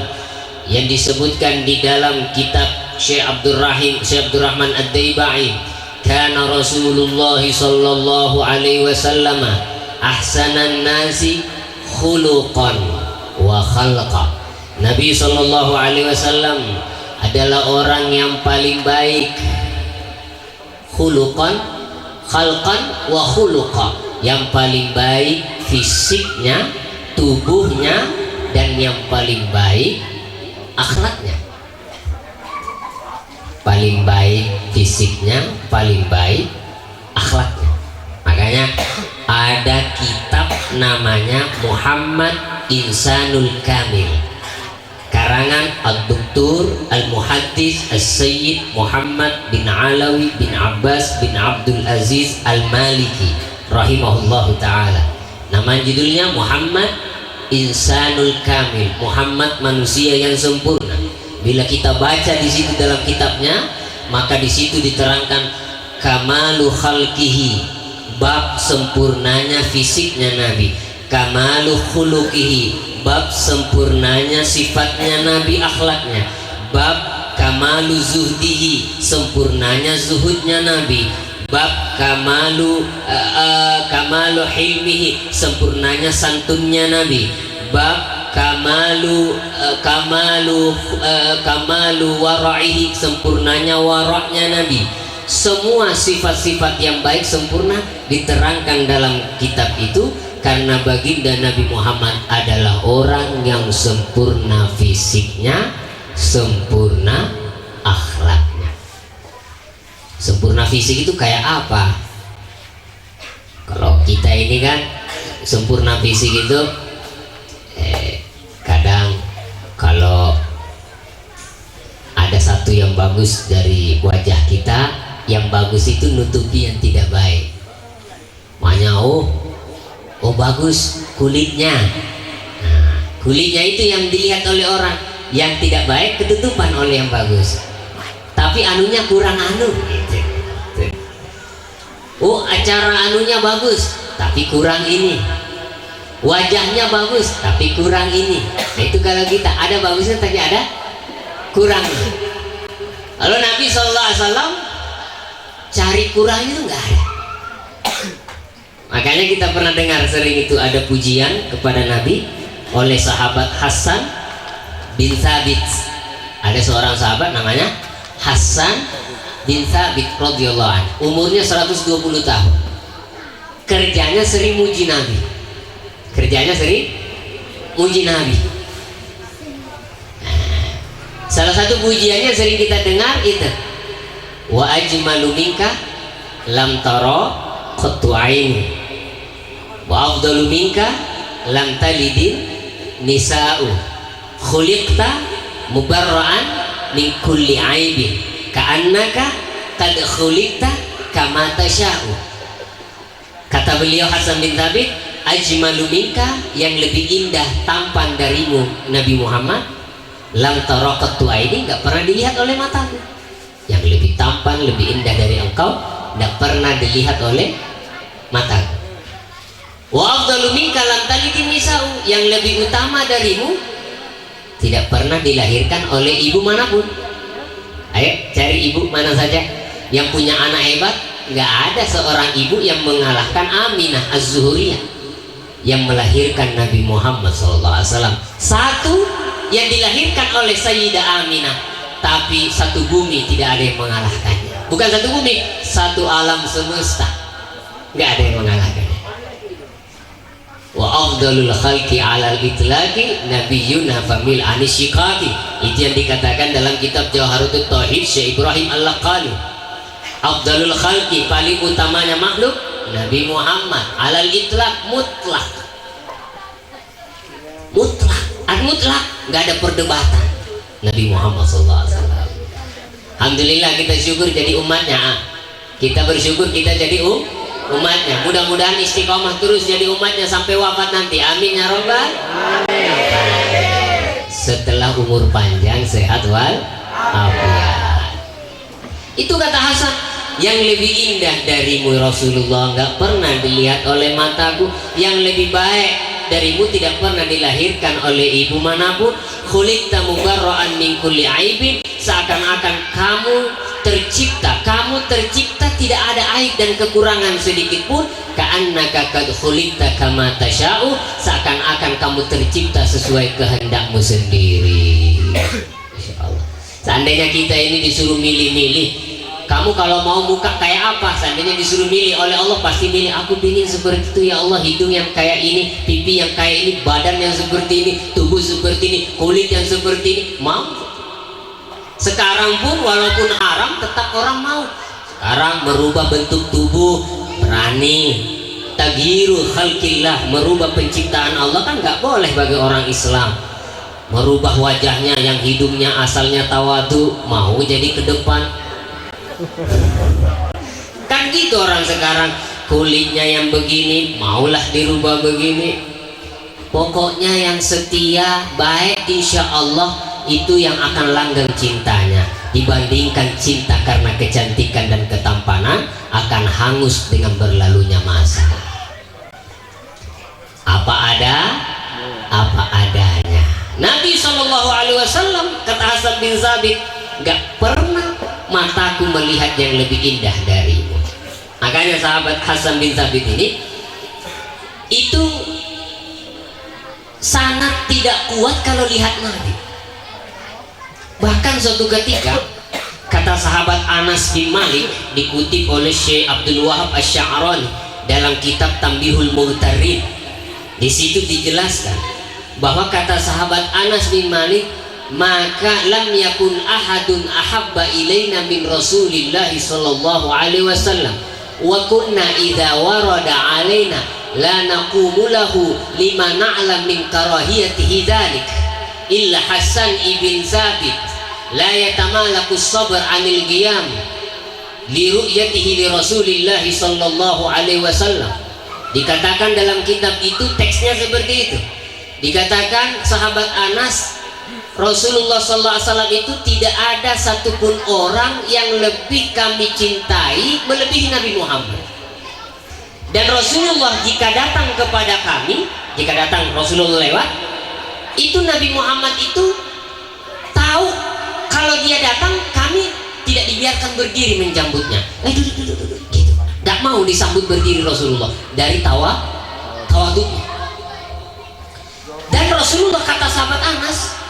yang disebutkan di dalam kitab Syekh Abdurrahman Ad-Daibai, kana Rasulullah Sallallahu Alaihi Wasallam ahsanan nasi khuluqan wa khalqa. Nabi Sallallahu Alaihi Wasallam adalah orang yang paling baik, khuluqan, khalqan wa khuluqa, yang paling baik fisiknya, tubuhnya, dan yang paling baik akhlaknya. Paling baik fisiknya, paling baik akhlaknya. Makanya ada kitab namanya Muhammad Insanul Kamil, karangan Ad-Doktor Al-Muhaddis As-Sayyid Muhammad bin Alawi bin Abbas bin Abdul Aziz Al-Maliki rahimahullahu ta'ala. Nama judulnya Muhammad Insanul Kamil, Muhammad manusia yang sempurna. Bila kita baca di situ dalam kitabnya, maka di situ diterangkan kamalu khalqihi, bab sempurnanya fisiknya Nabi, kamalu khuluqihi, bab sempurnanya sifatnya Nabi, akhlaknya, bab kamalu zuhdihi, sempurnanya zuhudnya Nabi, bab kamalu hilmihi, sempurnanya santunnya Nabi, bab kamalu wara'ihi, sempurnanya waraknya Nabi. Semua sifat-sifat yang baik sempurna diterangkan dalam kitab itu, karena baginda Nabi Muhammad adalah orang yang sempurna fisiknya, sempurna akhlaknya. Sempurna fisik itu kayak apa? Kalau kita ini kan sempurna fisik itu kadang kalau ada satu yang bagus dari wajah kita, yang bagus itu nutupi yang tidak baik. Makanya oh bagus kulitnya. Nah, kulitnya itu yang dilihat oleh orang, yang tidak baik ketutupan oleh yang bagus. Tapi anunya kurang anu. Oh, acara anunya bagus, tapi kurang ini. Wajahnya bagus, tapi kurang ini. Nah, itu kalau kita ada bagusnya tapi ada kurangnya. Lalu Nabi SAW cari kurang itu nggak ada. Makanya kita pernah dengar sering itu ada pujian kepada Nabi oleh sahabat Hasan bin Thabit. Ada seorang sahabat namanya Hasan bin Thabit radhiyallahu anhu. Umurnya 120 tahun. Kerjanya sering muji Nabi. Nabi. Nah, salah satu pujiannya sering kita dengar itu, wa ajmalu minka lam tara qattu aini, wa afdalu minka lam talidin nisa'u, khuliqta mubarra'an min kulli aibin ka'annaka qad khuliqta kama tasha'u. Kata beliau Hasan bin Thabit, ajmalu minka, yang lebih indah tampan darimu Nabi Muhammad, lam tara qattu aini, enggak pernah dilihat oleh mataku. Yang lebih tampan, lebih indah dari engkau enggak pernah dilihat oleh mataku. Wa afdalu minka lam talidin nisa'u, yang lebih utama darimu tidak pernah dilahirkan oleh ibu manapun. Ayo cari ibu mana saja yang punya anak hebat. Nggak ada seorang ibu yang mengalahkan Aminah Az-Zuhriyah yang melahirkan Nabi Muhammad SAW. Satu yang dilahirkan oleh Sayyidah Aminah, tapi satu bumi tidak ada yang mengalahkannya. Bukan satu bumi, satu alam semesta nggak ada yang mengalahkannya. Wa afdalul khalqi alal itlaqi nabiyyuna famil anisyikaki. Itu yang dikatakan dalam kitab Jawharut Tauhid Syekh Ibrahim Al-Laqani. Afdalul khalqi, paling utamanya makhluk Nabi Muhammad alal itlaq, mutlak. Mutlak, mutlak, nggak ada perdebatan. Nabi Muhammad SAW. Alhamdulillah kita syukur jadi umatnya. Kita bersyukur kita jadi umatnya. Mudah-mudahan istiqomah terus jadi umatnya sampai wafat nanti. Amin ya robbal. Setelah umur panjang, sehat wal afiat. Itu kata Hasan, yang lebih indah darimu Rasulullah nggak pernah dilihat oleh mataku. Yang lebih baik darimu tidak pernah dilahirkan oleh ibu manapun. Khuliqta mubarra'an min kulli aibin, seakan-akan kamu tercipta tidak ada aib dan kekurangan sedikit pun. Ka'annaka qad khuliqta kama tasha'u, seakan-akan kamu tercipta sesuai kehendakmu sendiri. Insyaallah. Seandainya kita ini disuruh milih-milih, kamu kalau mau muka kayak apa, seandainya disuruh milih oleh Allah, pasti milih aku pingin seperti itu ya Allah, hidung yang kayak ini, pipi yang kayak ini, badan yang seperti ini, tubuh seperti ini, kulit yang seperti ini. Mau. Sekarang pun walaupun haram tetap orang mau. Sekarang merubah bentuk tubuh berani. Tagyiru khalqillah, merubah penciptaan Allah kan nggak boleh bagi orang Islam. Merubah wajahnya yang hidungnya asalnya tawadu, mau jadi ke depan. Kan gitu orang sekarang, kulitnya yang begini maulah dirubah begini. Pokoknya yang setia baik insya Allah itu yang akan langgeng cintanya, dibandingkan cinta karena kecantikan dan ketampanan akan hangus dengan berlalunya masa. Apa adanya. Nabi SAW kata Hasan bin Sabit, gak pernah mataku melihat yang lebih indah darimu. Makanya sahabat Hasan bin Sabit ini itu sangat tidak kuat kalau lihat Nabi. Bahkan suatu ketika kata sahabat Anas bin Malik, dikutip oleh Syekh Abdul Wahab Asy-Sya'rani dalam kitab Tambihul Mughtarin, di situ dijelaskan bahwa kata sahabat Anas bin Malik, maka lam yakun ahadun ahabba ilaina min Rasulillah sallallahu alaihi wasallam wa kunna idza warada alaina la naqumu lahu lima na'lam min karahiyatihi dzalik illa Hasan ibn Sabit la yatamalaku sabr anil qiyam li ru'yatihi li Rasulillah sallallahu alaihi wasallam. Dikatakan dalam kitab itu, teksnya seperti itu, dikatakan sahabat Anas, Rasulullah SAW itu tidak ada satupun orang yang lebih kami cintai melebihi Nabi Muhammad. Dan Rasulullah jika datang kepada kami, jika datang Rasulullah lewat, itu Nabi Muhammad itu tahu kalau dia datang kami tidak dibiarkan berdiri menjambutnya. Duduk, gitu. Gak mau disambut berdiri Rasulullah dari tawaduknya. Dan Rasulullah, kata sahabat Anas,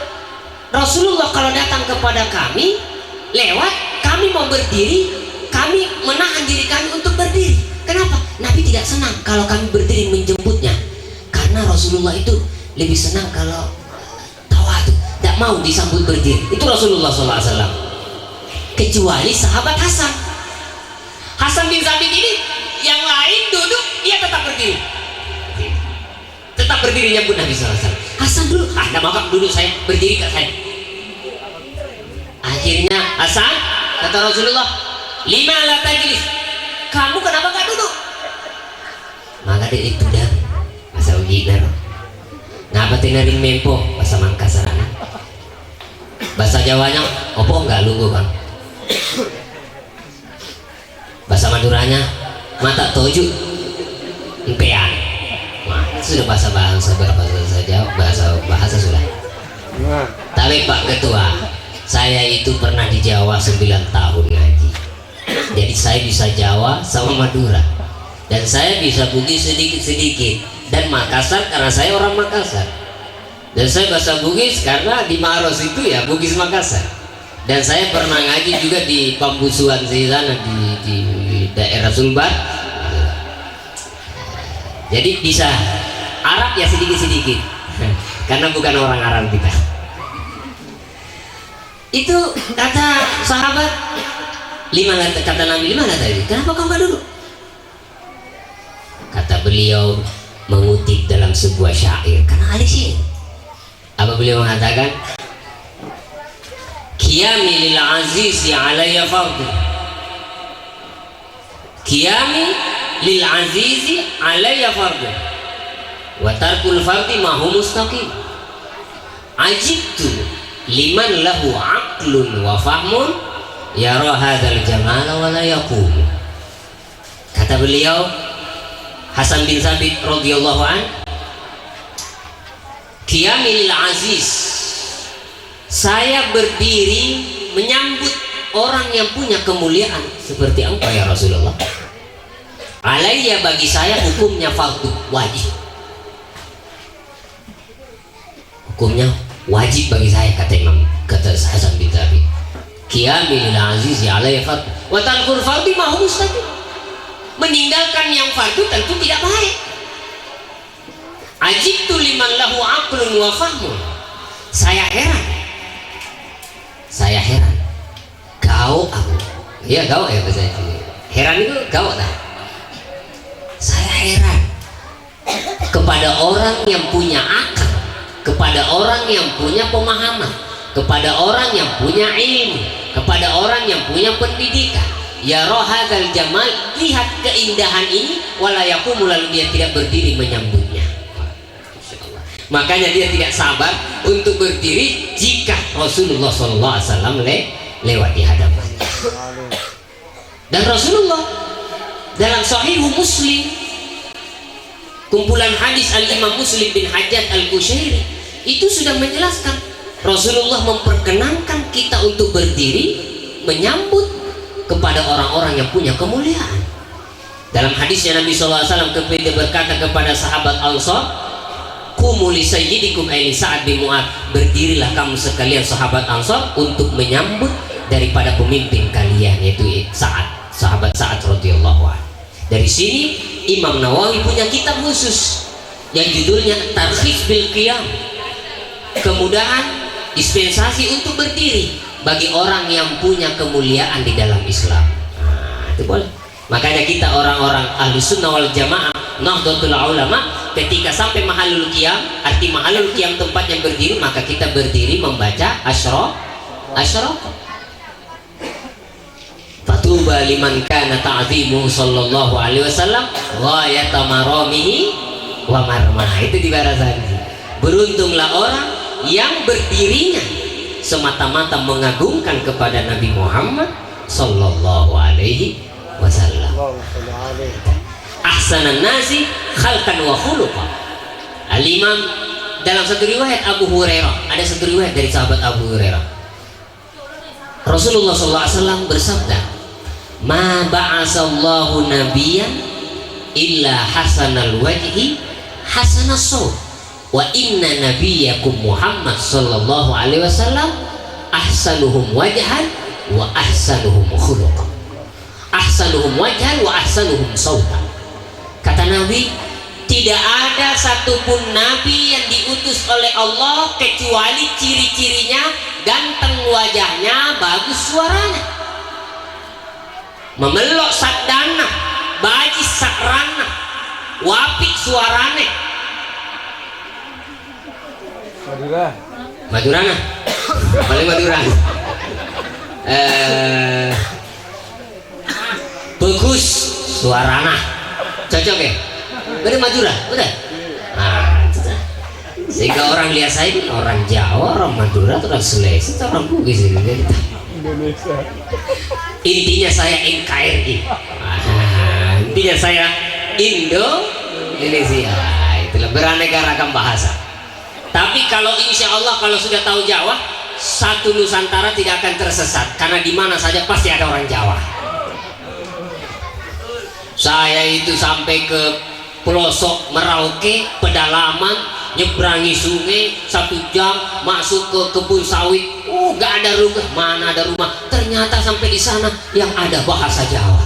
Rasulullah kalau datang kepada kami lewat, kami mau berdiri, kami menahan diri kami untuk berdiri. Kenapa? Nabi tidak senang kalau kami berdiri menjemputnya, karena Rasulullah itu lebih senang kalau tawadu, tidak mau disambut berdiri. Itu Rasulullah SAW. Kecuali sahabat Hasan bin Sabit ini, yang lain duduk, dia tetap berdiri. Tetap berdiri nyambut Nabi SAW. Hasan dulu, tidak mau duduk, saya berdiri ke saya. Akhirnya Hasan kata Rasulullah, lima la tajlis, kamu kenapa gak duduk? Maka dia itu dah bahasa Ujinar, ngapa tinaring mempo bahasa Mangkasarana, bahasa Jawanya opo nggak lunggu kan, bahasa Maduranya mata toju empean. Nah, sudah bahasa berapa saja, bahasa sudah. Tapi Pak Ketua, Saya itu pernah di Jawa 9 tahun ngaji. Jadi saya bisa Jawa sama Madura. Dan saya bisa Bugis sedikit-sedikit. Dan Makassar karena saya orang Makassar. Dan saya bahasa Bugis karena di Maros itu ya Bugis Makassar. Dan saya pernah ngaji juga di Pambusuan di sana di daerah Sulbar. Jadi bisa Arab ya sedikit-sedikit. Karena bukan orang Arab kita. Itu kata sahabat, kata Nabi, 5 tadi. Kenapa kau nggak duduk? Kata beliau mengutip dalam sebuah syair karena ahli syair. Apa beliau mengatakan? Qiyami lil azizi alayya fardu. Qiyami lil azizi alayya fardu. Wa tarkul fardi ma hu mustaqim. Ajibtu liman lahu aqlun wa fahmun yara hadzal jamala wa la yaqum. Kata beliau Hasan bin Sabit radhiyallahu an, qiyamil aziz, saya berdiri menyambut orang yang punya kemuliaan seperti engkau ya Rasulullah. Alayya, bagi saya hukumnya fardu, wajib. Hukumnya wajib bagi saya, kata Hasan bin Thabit. Qiyamil aziz alayya fardu wa tarkul fardi ma huwa mustaqim. Meninggalkan yang fardu tentu tidak baik. Ajibtu liman lahu aqlun wa fahmun. Saya heran. Kau aku. Iya kau ya bahasa ini. Heran itu kau tak? Saya heran kepada orang yang punya akal, kepada orang yang punya pemahaman, kepada orang yang punya ilmu, kepada orang yang punya pendidikan. Ya rohadal jamal, lihat keindahan ini, walayakumul, lalu dia tidak berdiri menyambutnya. Makanya dia tidak sabar untuk berdiri jika Rasulullah SAW lewat di hadapannya. Dan Rasulullah dalam Sahih Muslim, kumpulan hadis Al-Imam Muslim bin Hajjaj Al-Qushairi, itu sudah menjelaskan Rasulullah memperkenankan kita untuk berdiri menyambut kepada orang-orang yang punya kemuliaan. Dalam hadisnya Nabi SAW ketika berkata kepada sahabat Ansar, "Qumu li sayyidikum aini Sa'ad bin Mu'adz," berdirilah kamu sekalian sahabat Ansar untuk menyambut daripada pemimpin kalian, yaitu Sa'ad, sahabat Sa'ad radhiyallahu anhu. Dari sini Imam Nawawi punya kitab khusus yang judulnya Tarhis bil Qiyam, kemudahan dispensasi untuk berdiri bagi orang yang punya kemuliaan di dalam Islam. Nah, itu boleh. Makanya kita orang-orang ahli sunnah wal jamaah, Nahdlatul Ulama, ketika sampai mahalul qiyam, arti mahalul qiyam tempat yang berdiri, maka kita berdiri membaca asyra. Fatuba liman kana ta'zimuhu sallallahu alaihi wasallam ghayata maramihi wa marmah. Itu di barasan. Beruntunglah orang yang berdirinya semata-mata mengagungkan kepada Nabi Muhammad sallallahu alaihi wasallam. Ahsanan nasi khalqan wa khuluqan. Al-Imam dalam satu riwayat Abu Hurairah, ada satu riwayat dari sahabat Abu Hurairah, Rasulullah sallallahu alaihi wasallam bersabda, "Ma ba'asallahu nabiyyan illa hasanal wajhi hasanas sawt. Wa inna nabiyakum Muhammad sallallahu alaihi wasallam ahsanuhum wajhan wa ahsanuhum khuluqan." Ahsanuhum wajhan wa ahsanuhum sawtan. Kata Nabi, tidak ada satupun nabi yang diutus oleh Allah kecuali ciri-cirinya ganteng wajahnya, bagus suaranya, memelok sadana, bajis sakrana, wapik suarane. Madurana, paling Madura. Bagus suarana, cocok ya? Bener Madura, udah. Nah, sehingga orang lihat saya ini orang Jawa, orang Madura, orang Sulawesi, orang Bugis ini. Indonesia. Intinya saya NKRI. Intinya saya Indonesia. Itulah beraneka ragam bahasa. Tapi kalau insya Allah kalau sudah tahu Jawa, satu Nusantara tidak akan tersesat karena di mana saja pasti ada orang Jawa. Saya itu sampai ke pelosok Merauke, pedalaman, nyebrangi sungai 1 jam, masuk ke kebun sawit, gak ada rumah, mana ada rumah, ternyata sampai di sana yang ada bahasa Jawa,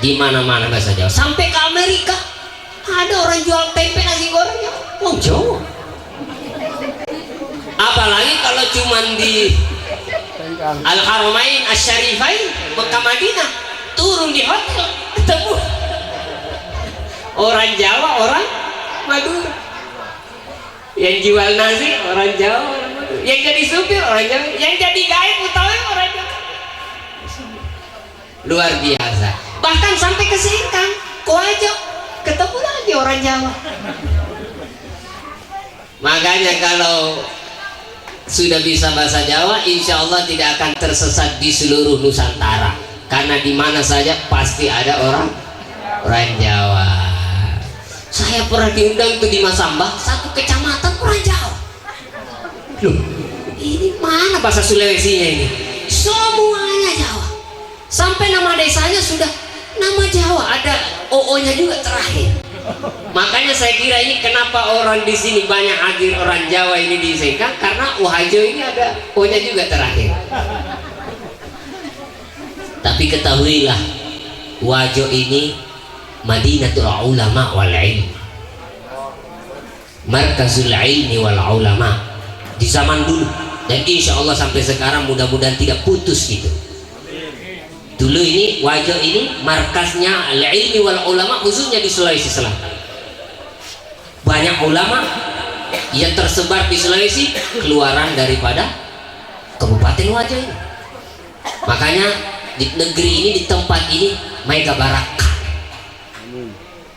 di mana-mana bahasa Jawa. Sampai ke Amerika ada orang jual tempe nasi gorengnya Jawa. Apalagi kalau cuman di Al-Haramain Asy-Syarifain Mekah Madinah, turun di hotel ketemu orang Jawa, orang Madura, yang jual nasi orang Jawa, orang Madura, yang jadi supir orang Jawa, yang jadi gaib utawi orang Jawa. Luar biasa. Bahkan sampai ke Singkang, Koajo, ketemu lagi orang Jawa. Makanya kalau sudah bisa bahasa Jawa, insya Allah tidak akan tersesat di seluruh Nusantara, karena di mana saja pasti ada orang Jawa. Saya pernah diundang tuh di Masambah, 1 kecamatan orang Jawa. Loh, ini mana bahasa Sulawesinya ini? Semuanya Jawa. Sampai nama desanya sudah nama Jawa, ada OO-nya juga terakhir. Makanya saya kira ini kenapa orang di sini banyak hadir orang Jawa ini di Singkang, karena Wajo ini ada O-nya juga terakhir. Tapi ketahuilah, Wajo ini Madinatul Ulama wal Ilm, Markazul Ilmi wal Ulama di zaman dulu, dan insya Allah sampai sekarang mudah-mudahan tidak putus gitu. Dulu ini Wajo ini markasnya al-ilmi wal ulama, khususnya di Sulawesi Selatan. Banyak ulama yang tersebar di Sulawesi, keluaran daripada Kabupaten Wajo ini. Makanya di negeri ini, di tempat ini mega barakah.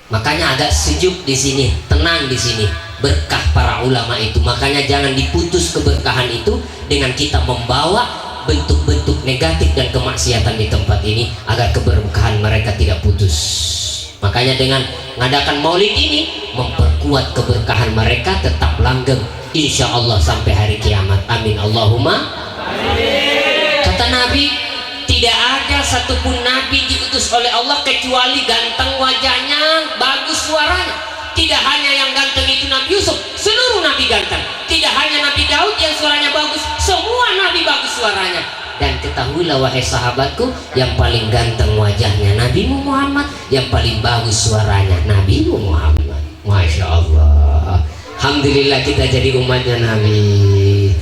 Makanya agak sejuk di sini, tenang di sini, berkah para ulama itu. Makanya jangan diputus keberkahan itu dengan kita membawa bentuk-bentuk negatif dan kemaksiatan di tempat ini, agar keberkahan mereka tidak putus. Makanya dengan mengadakan maulid ini memperkuat keberkahan mereka tetap langgeng insya Allah sampai hari kiamat. Amin Allahumma amin. Kata Nabi, tidak ada satupun Nabi diutus oleh Allah kecuali ganteng wajahnya, bagus suaranya. Tidak hanya yang ganteng itu Nabi Yusuf, seluruh Nabi ganteng. Tidak hanya Nabi Daud yang suaranya bagus, semua Nabi bagus suaranya. Dan ketahuilah wahai sahabatku, yang paling ganteng wajahnya Nabi Muhammad, yang paling bagus suaranya Nabi Muhammad. Masya Allah, alhamdulillah kita jadi umatnya Nabi.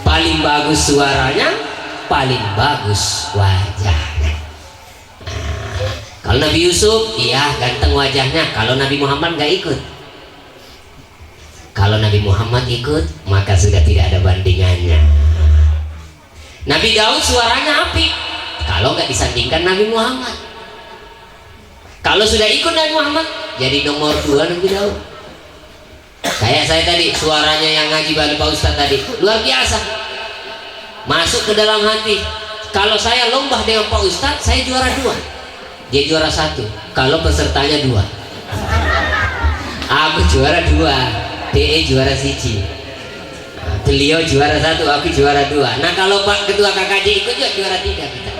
Paling bagus suaranya, paling bagus wajahnya. Kalau Nabi Yusuf, iya ganteng wajahnya. Kalau Nabi Muhammad nggak ikut. Kalau Nabi Muhammad ikut, maka sudah tidak ada bandingannya. Nabi Daud suaranya apik. Kalau nggak disandingkan Nabi Muhammad. Kalau sudah ikut Nabi Muhammad, jadi nomor 2 Nabi Daud. Kayak saya tadi, suaranya yang ngaji balik Pak Ustadz tadi, luar biasa. Masuk ke dalam hati. Kalau saya lomba dengan Pak Ustadz, saya juara 2. Dia juara 1, kalau pesertanya 2. Aku juara 2, DE juara 1. Beliau juara 1, aku juara 2. Nah kalau Pak Ketua KKJ ikut juga juara 3 kita.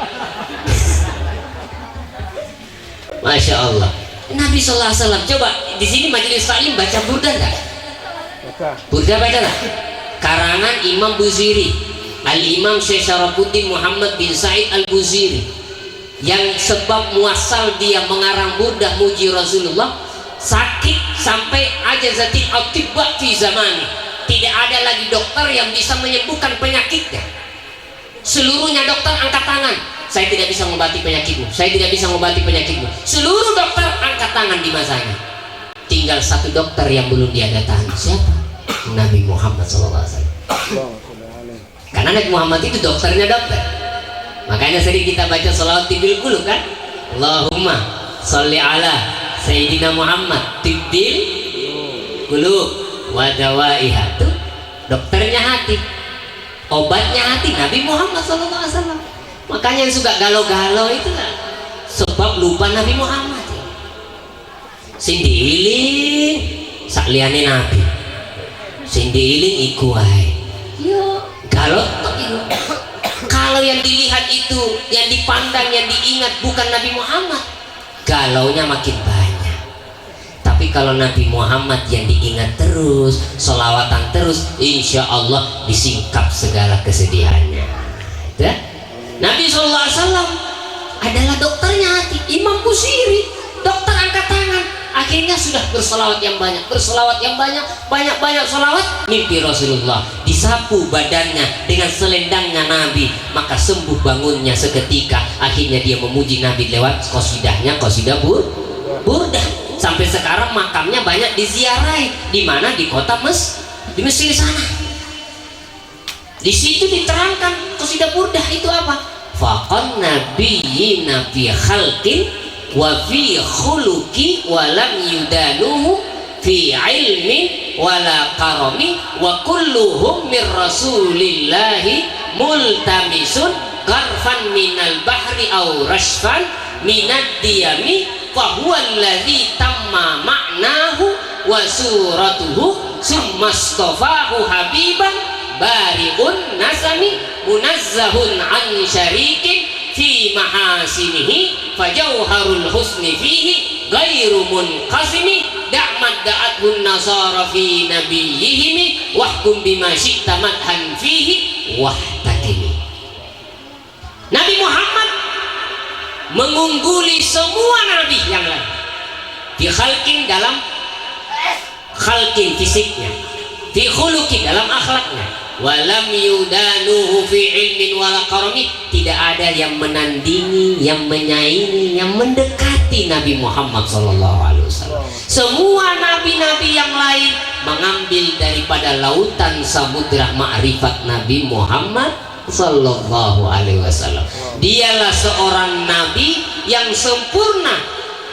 Masya Allah. Nabi SAW, coba di sini majelis taklim baca burda enggak? Burda baca enggak? Karangan Imam Buziri, Al-Imam Syekh Syarafuddin Muhammad bin Said Al-Buziri, yang sebab muasal dia mengarang burdah muji Rasulullah, sakit sampai ajazatil atibba fi zamani, tidak ada lagi dokter yang bisa menyembuhkan penyakitnya. Seluruhnya dokter angkat tangan, saya tidak bisa mengobati penyakitmu, saya tidak bisa mengobati penyakitmu. Seluruh dokter angkat tangan di masanya. Tinggal 1 dokter yang belum diadakan. Siapa? Nabi Muhammad SAW. Karena Nabi Muhammad itu dokternya dokter. Makanya sering kita baca sholawat tibbil qulub kan? Allahumma sholli ala Sayyidina Muhammad tibbil qulub wa dawaiha. Itu dokternya hati, obatnya hati Nabi Muhammad SAW. Makanya yang suka galau-galau itu lah sebab lupa Nabi Muhammad. Sindiiling sakliane Nabi, sindiiling iku wae. Yo Kalau kalau yang dilihat itu, yang dipandang, yang diingat bukan Nabi Muhammad, galaunya makin banyak. Tapi kalau Nabi Muhammad yang diingat terus, sholawatan terus, insya Allah disingkap segala kesedihannya. Ya? Nabi SAW adalah dokternya hati. Imam Busiri, dokter angkat tangan. Akhirnya sudah bersolawat yang banyak, bersolawat yang banyak, banyak solawat. Mimpi Rasulullah, disapu badannya dengan selendangnya Nabi, maka sembuh bangunnya seketika. Akhirnya dia memuji Nabi lewat qasidahnya, qasidah Burdah. Sampai sekarang makamnya banyak diziarahi. Di mana? Di kota di Mesir sana. Di situ diterangkan qasidah Burdah itu apa? Faqan nabiyina fi khalqin wa fi khuluqi wa lam yudanuhu fi ilmin wala karami wa kulluhum min rasulillahi multamisun garfan minal bahri aw rashfan minad diyami fahuwa alladhi tamma ma'nahu wa suratuhu summa astafahu habiban bari'un nasami munazzahun an syarikin fi mahasinihi fajauharul husni fihi ghairu munqasimi da'mad da'athun nasara fi nabiyihimi wahkum bima syi'ta madhan fihi wahtakimi. Nabi Muhammad mengungguli semua nabi yang lain fi khalqin, dalam khalqin fisiknya, fi khuluqin, dalam akhlaknya, walam yudanuhu fi ilmin wala karami, tidak ada yang menandingi, yang menyaingi, yang mendekati Nabi Muhammad SAW. Semua nabi-nabi yang lain mengambil daripada lautan samudra ma'rifat Nabi Muhammad Sallallahu Alaihi Wasallam. Dialah seorang nabi yang sempurna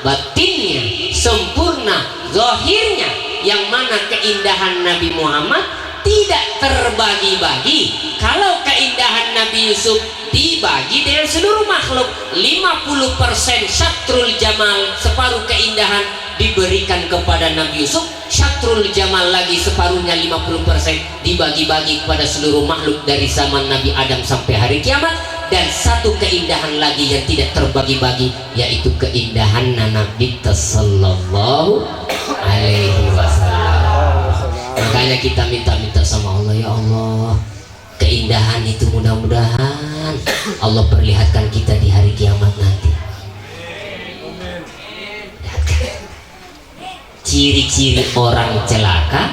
batinnya, sempurna zahirnya, yang mana keindahan Nabi Muhammad tidak terbagi-bagi. Kalau keindahan Nabi Yusuf dibagi dengan seluruh makhluk, 50% syatrul jamal, separuh keindahan diberikan kepada Nabi Yusuf, syatrul jamal lagi separuhnya 50% dibagi-bagi kepada seluruh makhluk dari zaman Nabi Adam sampai hari kiamat. Dan satu keindahan lagi yang tidak terbagi-bagi, yaitu keindahan Nabi Sallallahu Alaihi Wasallam. Makanya kita minta sama Allah, ya Allah, keindahan itu mudah-mudahan Allah perlihatkan kita di hari kiamat nanti. Ciri-ciri orang celaka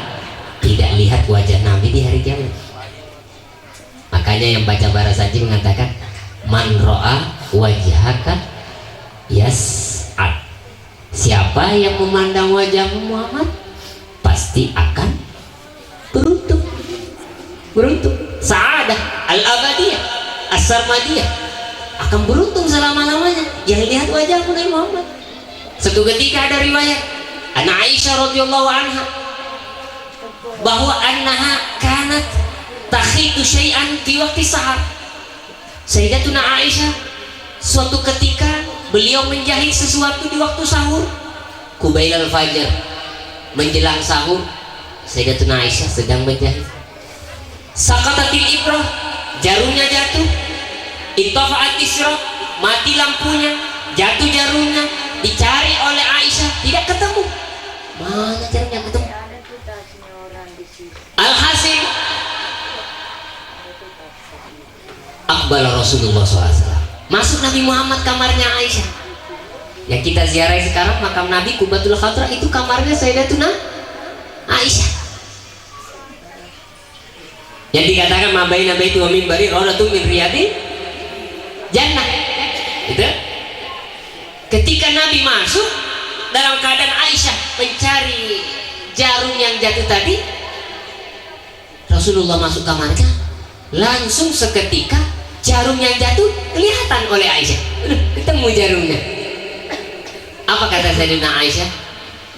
tidak lihat wajah Nabi di hari kiamat. Makanya yang baca Barasaji mengatakan, man ro'a wajhaka yas'ad. Siapa yang memandang wajah Muhammad pasti akan beruntung. Sa'adah al-abadiyah as-sarmadiyah, akan beruntung selama-lamanya yang lihat wajah Nabi Muhammad. Suatu ketika ada riwayat Ana Aisyah radhiyallahu anha bahwa annaha kanat takhitu syai'an fi waqti sahar. Sayyidatuna Aisyah suatu ketika beliau menjahit sesuatu di waktu sahur, kubailal fajar, menjelang sahur. Sayyidatuna Aisyah sedang menjahit. Sakatatil ibrah, jarumnya jatuh. Ittafa'at isra, mati lampunya, jatuh jarumnya, dicari oleh Aisyah, tidak ketemu. Mana jarumnya ketemu? Alhasil Aqbala Rasulullah SAW, masuk Nabi Muhammad kamarnya Aisyah. Yang kita ziarahi sekarang makam Nabi Qubatul Khatra, itu kamarnya Sayyidatuna Aisyah. Yang dikatakan mabaina baiti wa minbari rawdatun min riyadil jannah. Gitu. Ketika Nabi masuk dalam keadaan Aisyah mencari jarum yang jatuh tadi, Rasulullah masuk kamarnya, langsung seketika jarum yang jatuh kelihatan oleh Aisyah. Ketemu jarumnya. Apa kata Sayyidina Aisyah?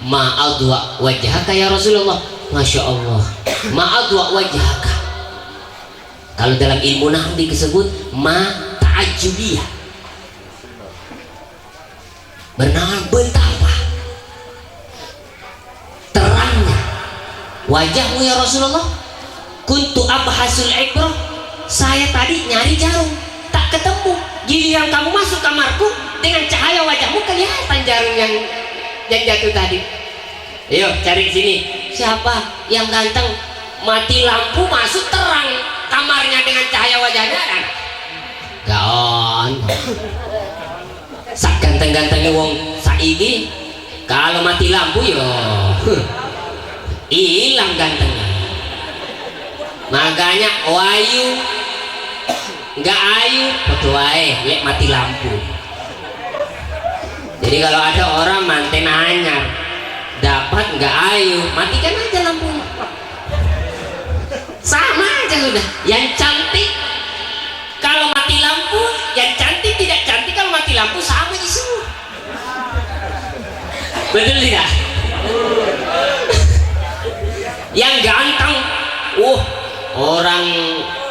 Ma'adwa wajhaka ya Rasulullah. Masya Allah, ma'adwa wajhaka. Kalau dalam ilmu nahwu disebut ma ta'ajjubiyah, bernama betapa terangnya wajahmu ya Rasulullah. Kuntu abhasul ibrah saya tadi nyari jarum tak ketemu, giliran kamu masuk kamarku dengan cahaya wajahmu kelihatan jarum yang jatuh tadi. Ayo cari sini, siapa yang ganteng mati lampu masuk terang kamarnya dengan cahaya wajahnya kan? Gak on. Sak ganteng-gantengnya wong saiki kalau mati lampu yo hilang gantengnya. Makanya wayu nggak ayu betul wae lek mati lampu. Jadi kalau ada orang manten anyar dapat nggak ayu, matikan aja lampunya. Sama aja sudah. Yang cantik kalau mati lampu, yang cantik tidak cantik kalau mati lampu sama aja semua. Betul tidak? Yang ganteng, orang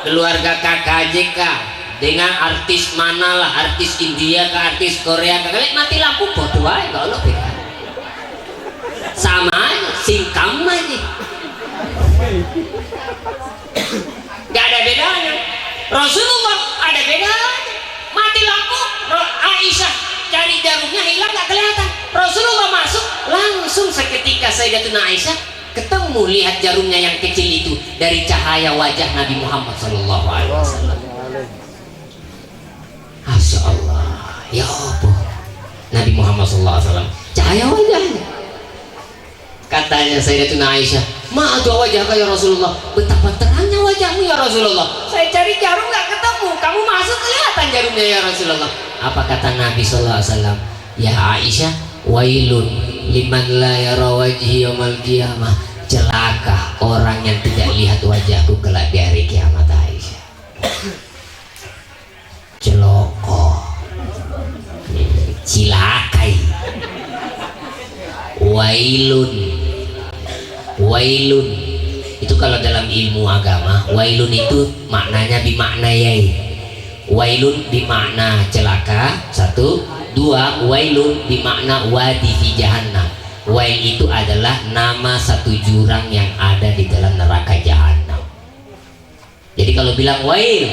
keluarga KKJK dengan artis mana lah, artis India ke artis Korea ke mati lampu bodoh aja kalau beda. Sama aja, singkam aja. Gak ada bedanya. Rasulullah ada bedanya. Mati lampu, Aisyah cari jarumnya hilang gak kelihatan. Rasulullah masuk langsung seketika Sayyidatuna Aisyah ketemu lihat jarumnya yang kecil itu dari cahaya wajah Nabi Muhammad SAW. Masya Allah, ya apa? Nabi Muhammad SAW cahaya wajahnya. Katanya Sayyidatuna Aisyah, ma'adu wajah ya Rasulullah, betapa terangnya wajahmu ya Rasulullah. Saya cari jarum gak ketemu, kamu masuk kelihatan jarumnya ya Rasulullah. Apa kata Nabi SAW? Ya Aisyah, wailun liman la yara wajhi yaumal qiyamah. Celaka orang yang tidak lihat wajahku kelak di hari kiamat. Aisyah, celoko, cilakai, wailun. Wailun itu kalau dalam ilmu agama, wailun itu maknanya bimakna yai. Wailun bimakna celaka, satu. Dua, wailun bimakna wadi fi jahannam. Wail itu adalah nama satu jurang yang ada di dalam neraka jahannam. Jadi kalau bilang wail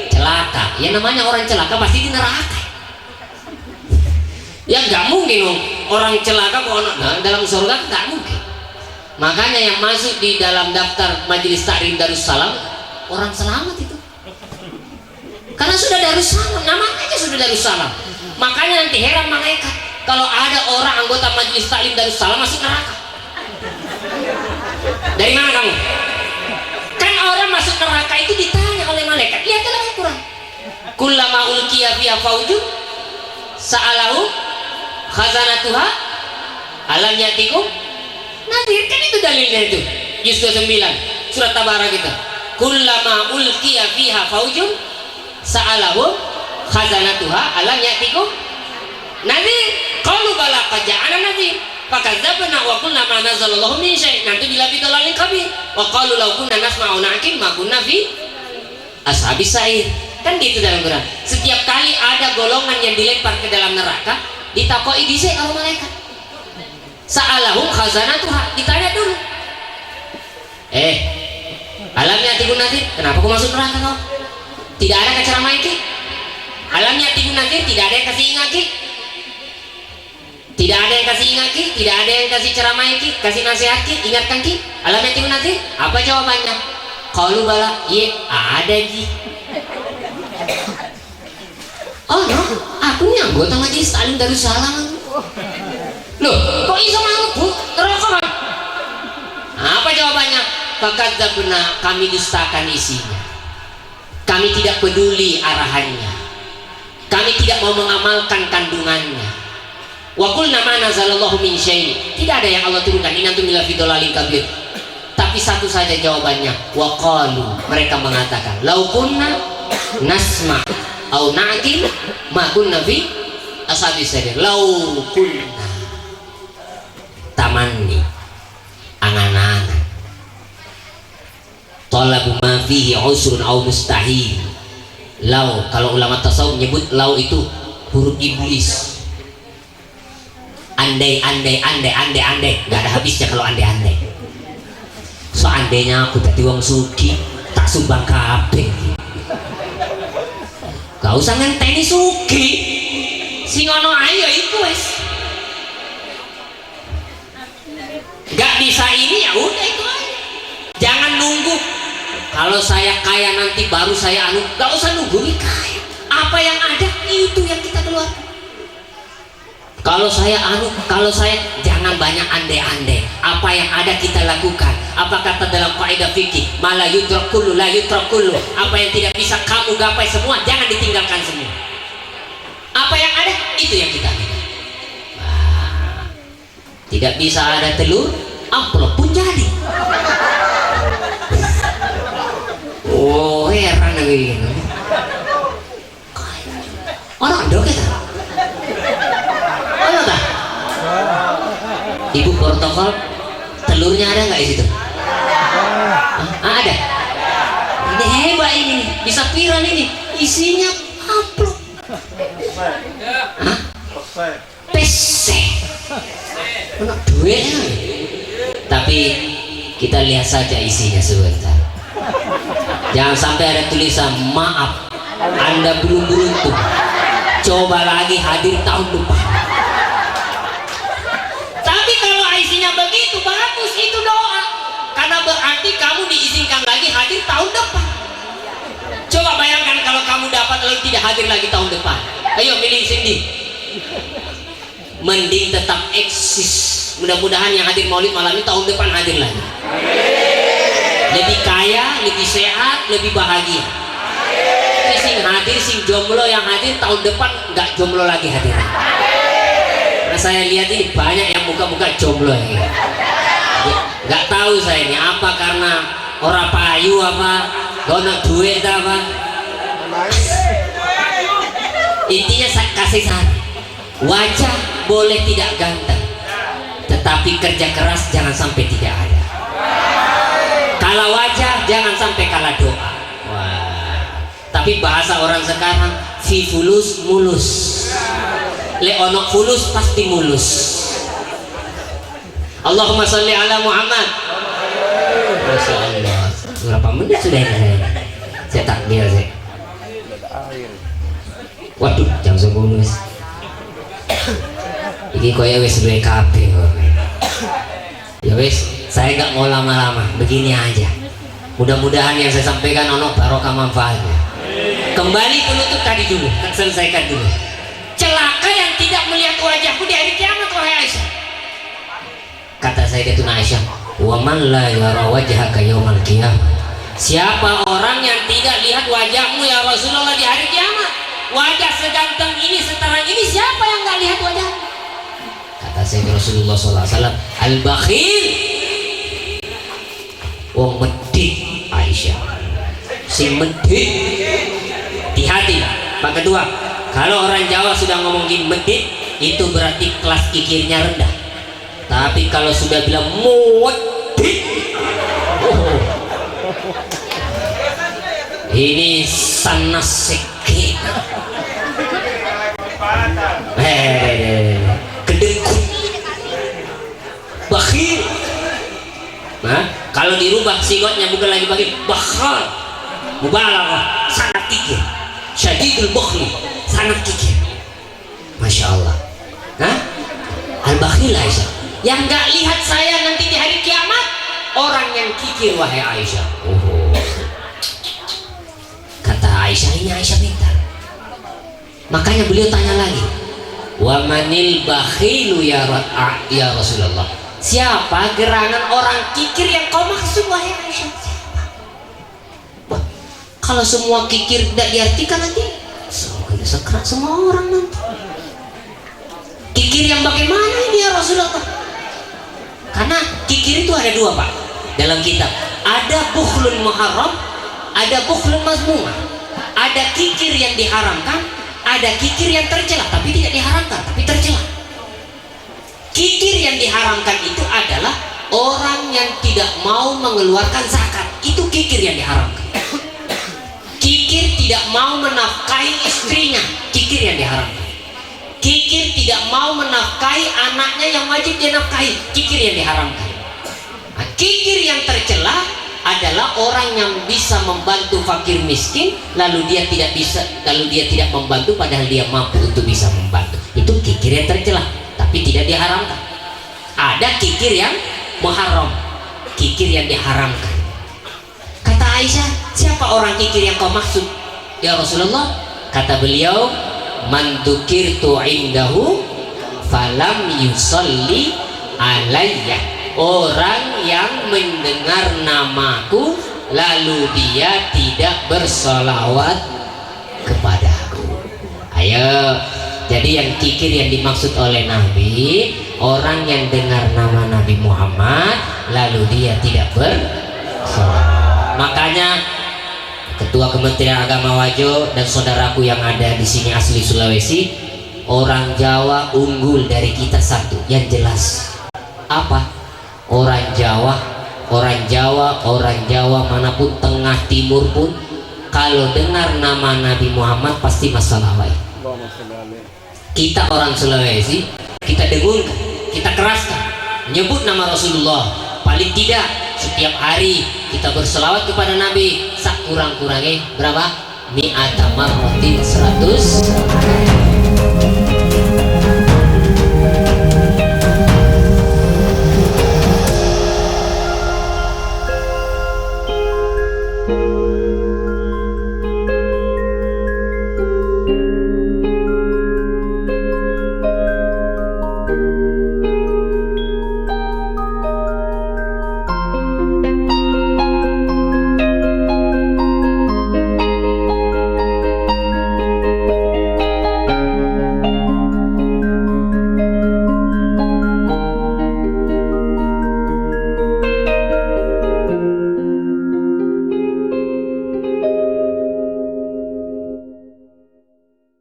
celaka, ya namanya orang celaka pasti di neraka. Ya nggak mungkin orang celaka kok dalam surga, nggak mungkin. Makanya yang masuk di dalam daftar Majelis Taklim Darussalam orang selamat itu, karena sudah Darussalam, namanya aja sudah Darussalam. Makanya nanti heran malaikat kalau ada orang anggota Majelis Taklim Darussalam masuk neraka. Dari mana kamu? Kan orang masuk neraka itu ditanya oleh malaikat. Lihat dalam Al-Quran, kullama ulqiya fiha faujun sa'alahu khazanatuha alam yatikum nadir. Kan itu dalilnya itu Juz 29 surat Tabarak kita. Kullama ulqiya fiha faujun sa'alahu khazanatuha alam yatikum nadir. Qalu bala qad ja'ana nadir fakadzabna wa qulna ma nazzalallahu min syai'. Nanti bila bidalalin kabir wa qalu law kunna nasma'u na'qil ma kunna fi ashabis sa'ir. Kan gitu dalam Quran. Setiap kali ada golongan yang dilempar ke dalam neraka, ditakoi dhisik kalau malaikat. Sa'alahum khazanatuha, ditanya dulu. Alam yatikum nadir, kenapa kau masuk neraka kau? Tidak ada ceramah iki. Alam yatikum nadir, tidak ada yang kasih ingaki. Tidak ada yang kasih ingaki, tidak ada yang kasih ceramah iki, kasih nasihat ki, ingatkan ki. Alam yatikum nadir, apa jawabannya? Qalu bala, iya ada ki. Oh no, aku nih anggota Majelis Taklim Darussalam. Loh, kok iso mlebu neraka? Apa jawabannya? Fakadzabna, kami dustakan isinya. Kami tidak peduli arahannya. Kami tidak mau mengamalkan kandungannya. Wa qulna ma nazzalallahu min syai'. Tidak ada yang Allah turunkan. In antum illa fi dhalalin kabir. Tapi satu saja jawabannya. Wa qalu, mereka mengatakan, lau kunna nasma au na'qil ma kunna fi ashabis sa'ir. Lau kunna tamanni angan-angan talabu ma fihi usrun au mustahil. Lau, kalau ulama tasawuf menyebut lau itu huruf iblis. Andai nggak ada habisnya kalau andai. Seandainya aku jadi wong suki tak sumbang kabeh. Gak usah ngenteni sugi. Sing ono ayo iku wis. Gak bisa ini ya udah itu aja. Jangan nunggu. Kalau saya kaya nanti baru saya anu. Gak usah nunggu nih kaya. Apa yang ada itu yang kita keluarkan. Kalau saya anu, kalau saya jangan banyak andai-andai. Apa yang ada kita lakukan. Apa kata dalam kaidah fikih? Mala yutrak kullu la yutrak kullu. Apa yang tidak bisa kamu gapai semua, jangan ditinggalkan semua. Apa yang ada itu yang kita ambil. Nah, tidak bisa ada telur, amplop pun jadi. Oh, heran lagi. Orang dong kita. Mana tak? Ibu protokol telurnya ada nggak di situ? Ada. Ini hebat ini, bisa viral ini. Isinya amplop. PC. Mana duitnya? Tapi kita lihat saja isinya sebentar. Jangan sampai ada tulisan maaf, Anda belum beruntung. Coba lagi hadir tahun depan. Tapi kalau isinya begitu bagus, itu doa. Karena berarti kamu diizinkan lagi hadir tahun depan. Coba bayangkan kalau kamu dapat lalu tidak hadir lagi tahun depan. Ayo milih sini. Mending tetap eksis. Mudah-mudahan yang hadir maulid malam ini tahun depan hadir lagi. Lebih kaya, lebih sehat, lebih bahagia. Sing hadir, sing jomblo yang hadir tahun depan nggak jomblo lagi hadir. Nah, saya lihat ini banyak yang muka-muka jomblo ini. Nggak tahu saya ini apa karena orang payu apa, gono duit apa. Intinya saya kasih saran, wajah boleh tidak ganteng, tetapi kerja keras jangan sampai tidak ada. Kalah wajah jangan sampai kalah doa. Tapi bahasa orang sekarang si fulus mulus, le onok fulus pasti mulus. Allahumma sholli ala Muhammad. Masya Allah. Berapa menit sudah ini? Saya takbir saya. Waduh, jam 10 wis. Ini koyo wis duwe kabeh. Ya wis, saya nggak mau lama-lama. Begini aja. Mudah-mudahan yang saya sampaikan ono barokah manfaatnya. Kembali penutup tadi dulu, selesaikan dulu. Celaka yang tidak melihat wajahku di hari kiamat, wahai Aisyah. Kata Sayyidatuna Aisyah, wa man la yara wajhaka yaumal qiyamah. Siapa orang yang tidak lihat wajahmu ya Rasulullah di hari kiamat? Wajah seganteng ini, seterang ini, siapa yang nggak lihat wajahmu? Kata Sayyidina Rasulullah SAW, al-bakhil, wong medit. Aisyah, si medit. Hati-hati. Pak kedua, kalau orang Jawa sudah ngomongin medit, itu berarti kelas kikirnya rendah. Tapi kalau sudah bilang medit, ini sanas sekit. Kedengkut, bakhil. Nah, kalau dirubah sigotnya bukan lagi bakhil, bakhal, mubalaghah, sangat kikir. Syadidul bukhli, sangat kikir. Masya Allah. Hah? Al-bakhil Aisyah, yang gak lihat saya nanti di hari kiamat, orang yang kikir wahai Aisyah. Kata Aisyah, ini Aisyah pintar. Makanya beliau tanya lagi, wa manil bakhilu ya Rasulullah. Siapa gerangan orang kikir yang kau maksud wahai Aisyah? Kalau semua kikir tidak diartikan nanti sekerat semua orang nanti. Kikir yang bagaimana ini ya Rasulullah? Karena kikir itu ada dua Pak dalam kitab. Ada bukhlun muharram, ada bukhlun mazmumah. Ada kikir yang diharamkan, ada kikir yang tercela tapi tidak diharamkan tapi tercela. Kikir yang diharamkan itu adalah orang yang tidak mau mengeluarkan zakat. Itu kikir yang diharamkan. Kikir tidak mau menafkahi istrinya, kikir yang diharamkan. Kikir tidak mau menafkahi anaknya yang wajib dia nafkahi, kikir yang diharamkan. Nah, kikir yang tercela adalah orang yang bisa membantu fakir miskin lalu dia tidak membantu padahal dia mampu untuk bisa membantu. Itu kikir yang tercela tapi tidak diharamkan. Ada kikir yang muharram, kikir yang diharamkan. Kata Aisyah, siapa orang kikir yang kau maksud ya Rasulullah? Kata beliau, man dzukirtu indahu falam yusalli alayya, orang yang mendengar namaku lalu dia tidak bersolawat kepadaku. Ayo, jadi yang kikir yang dimaksud oleh Nabi, orang yang dengar nama Nabi Muhammad lalu dia tidak bersolawat. Makanya Ketua Kementerian Agama Wajo dan saudaraku yang ada di sini asli Sulawesi, orang Jawa unggul dari kita satu yang jelas. Apa? Orang Jawa manapun tengah timur pun kalau dengar nama Nabi Muhammad pasti masalah baik. Kita orang Sulawesi, kita dengungkan, kita keraskan, menyebut nama Rasulullah. Paling tidak setiap hari kita berselawat kepada Nabi sak kurang-kurangnya berapa? Mi'ata marratin 100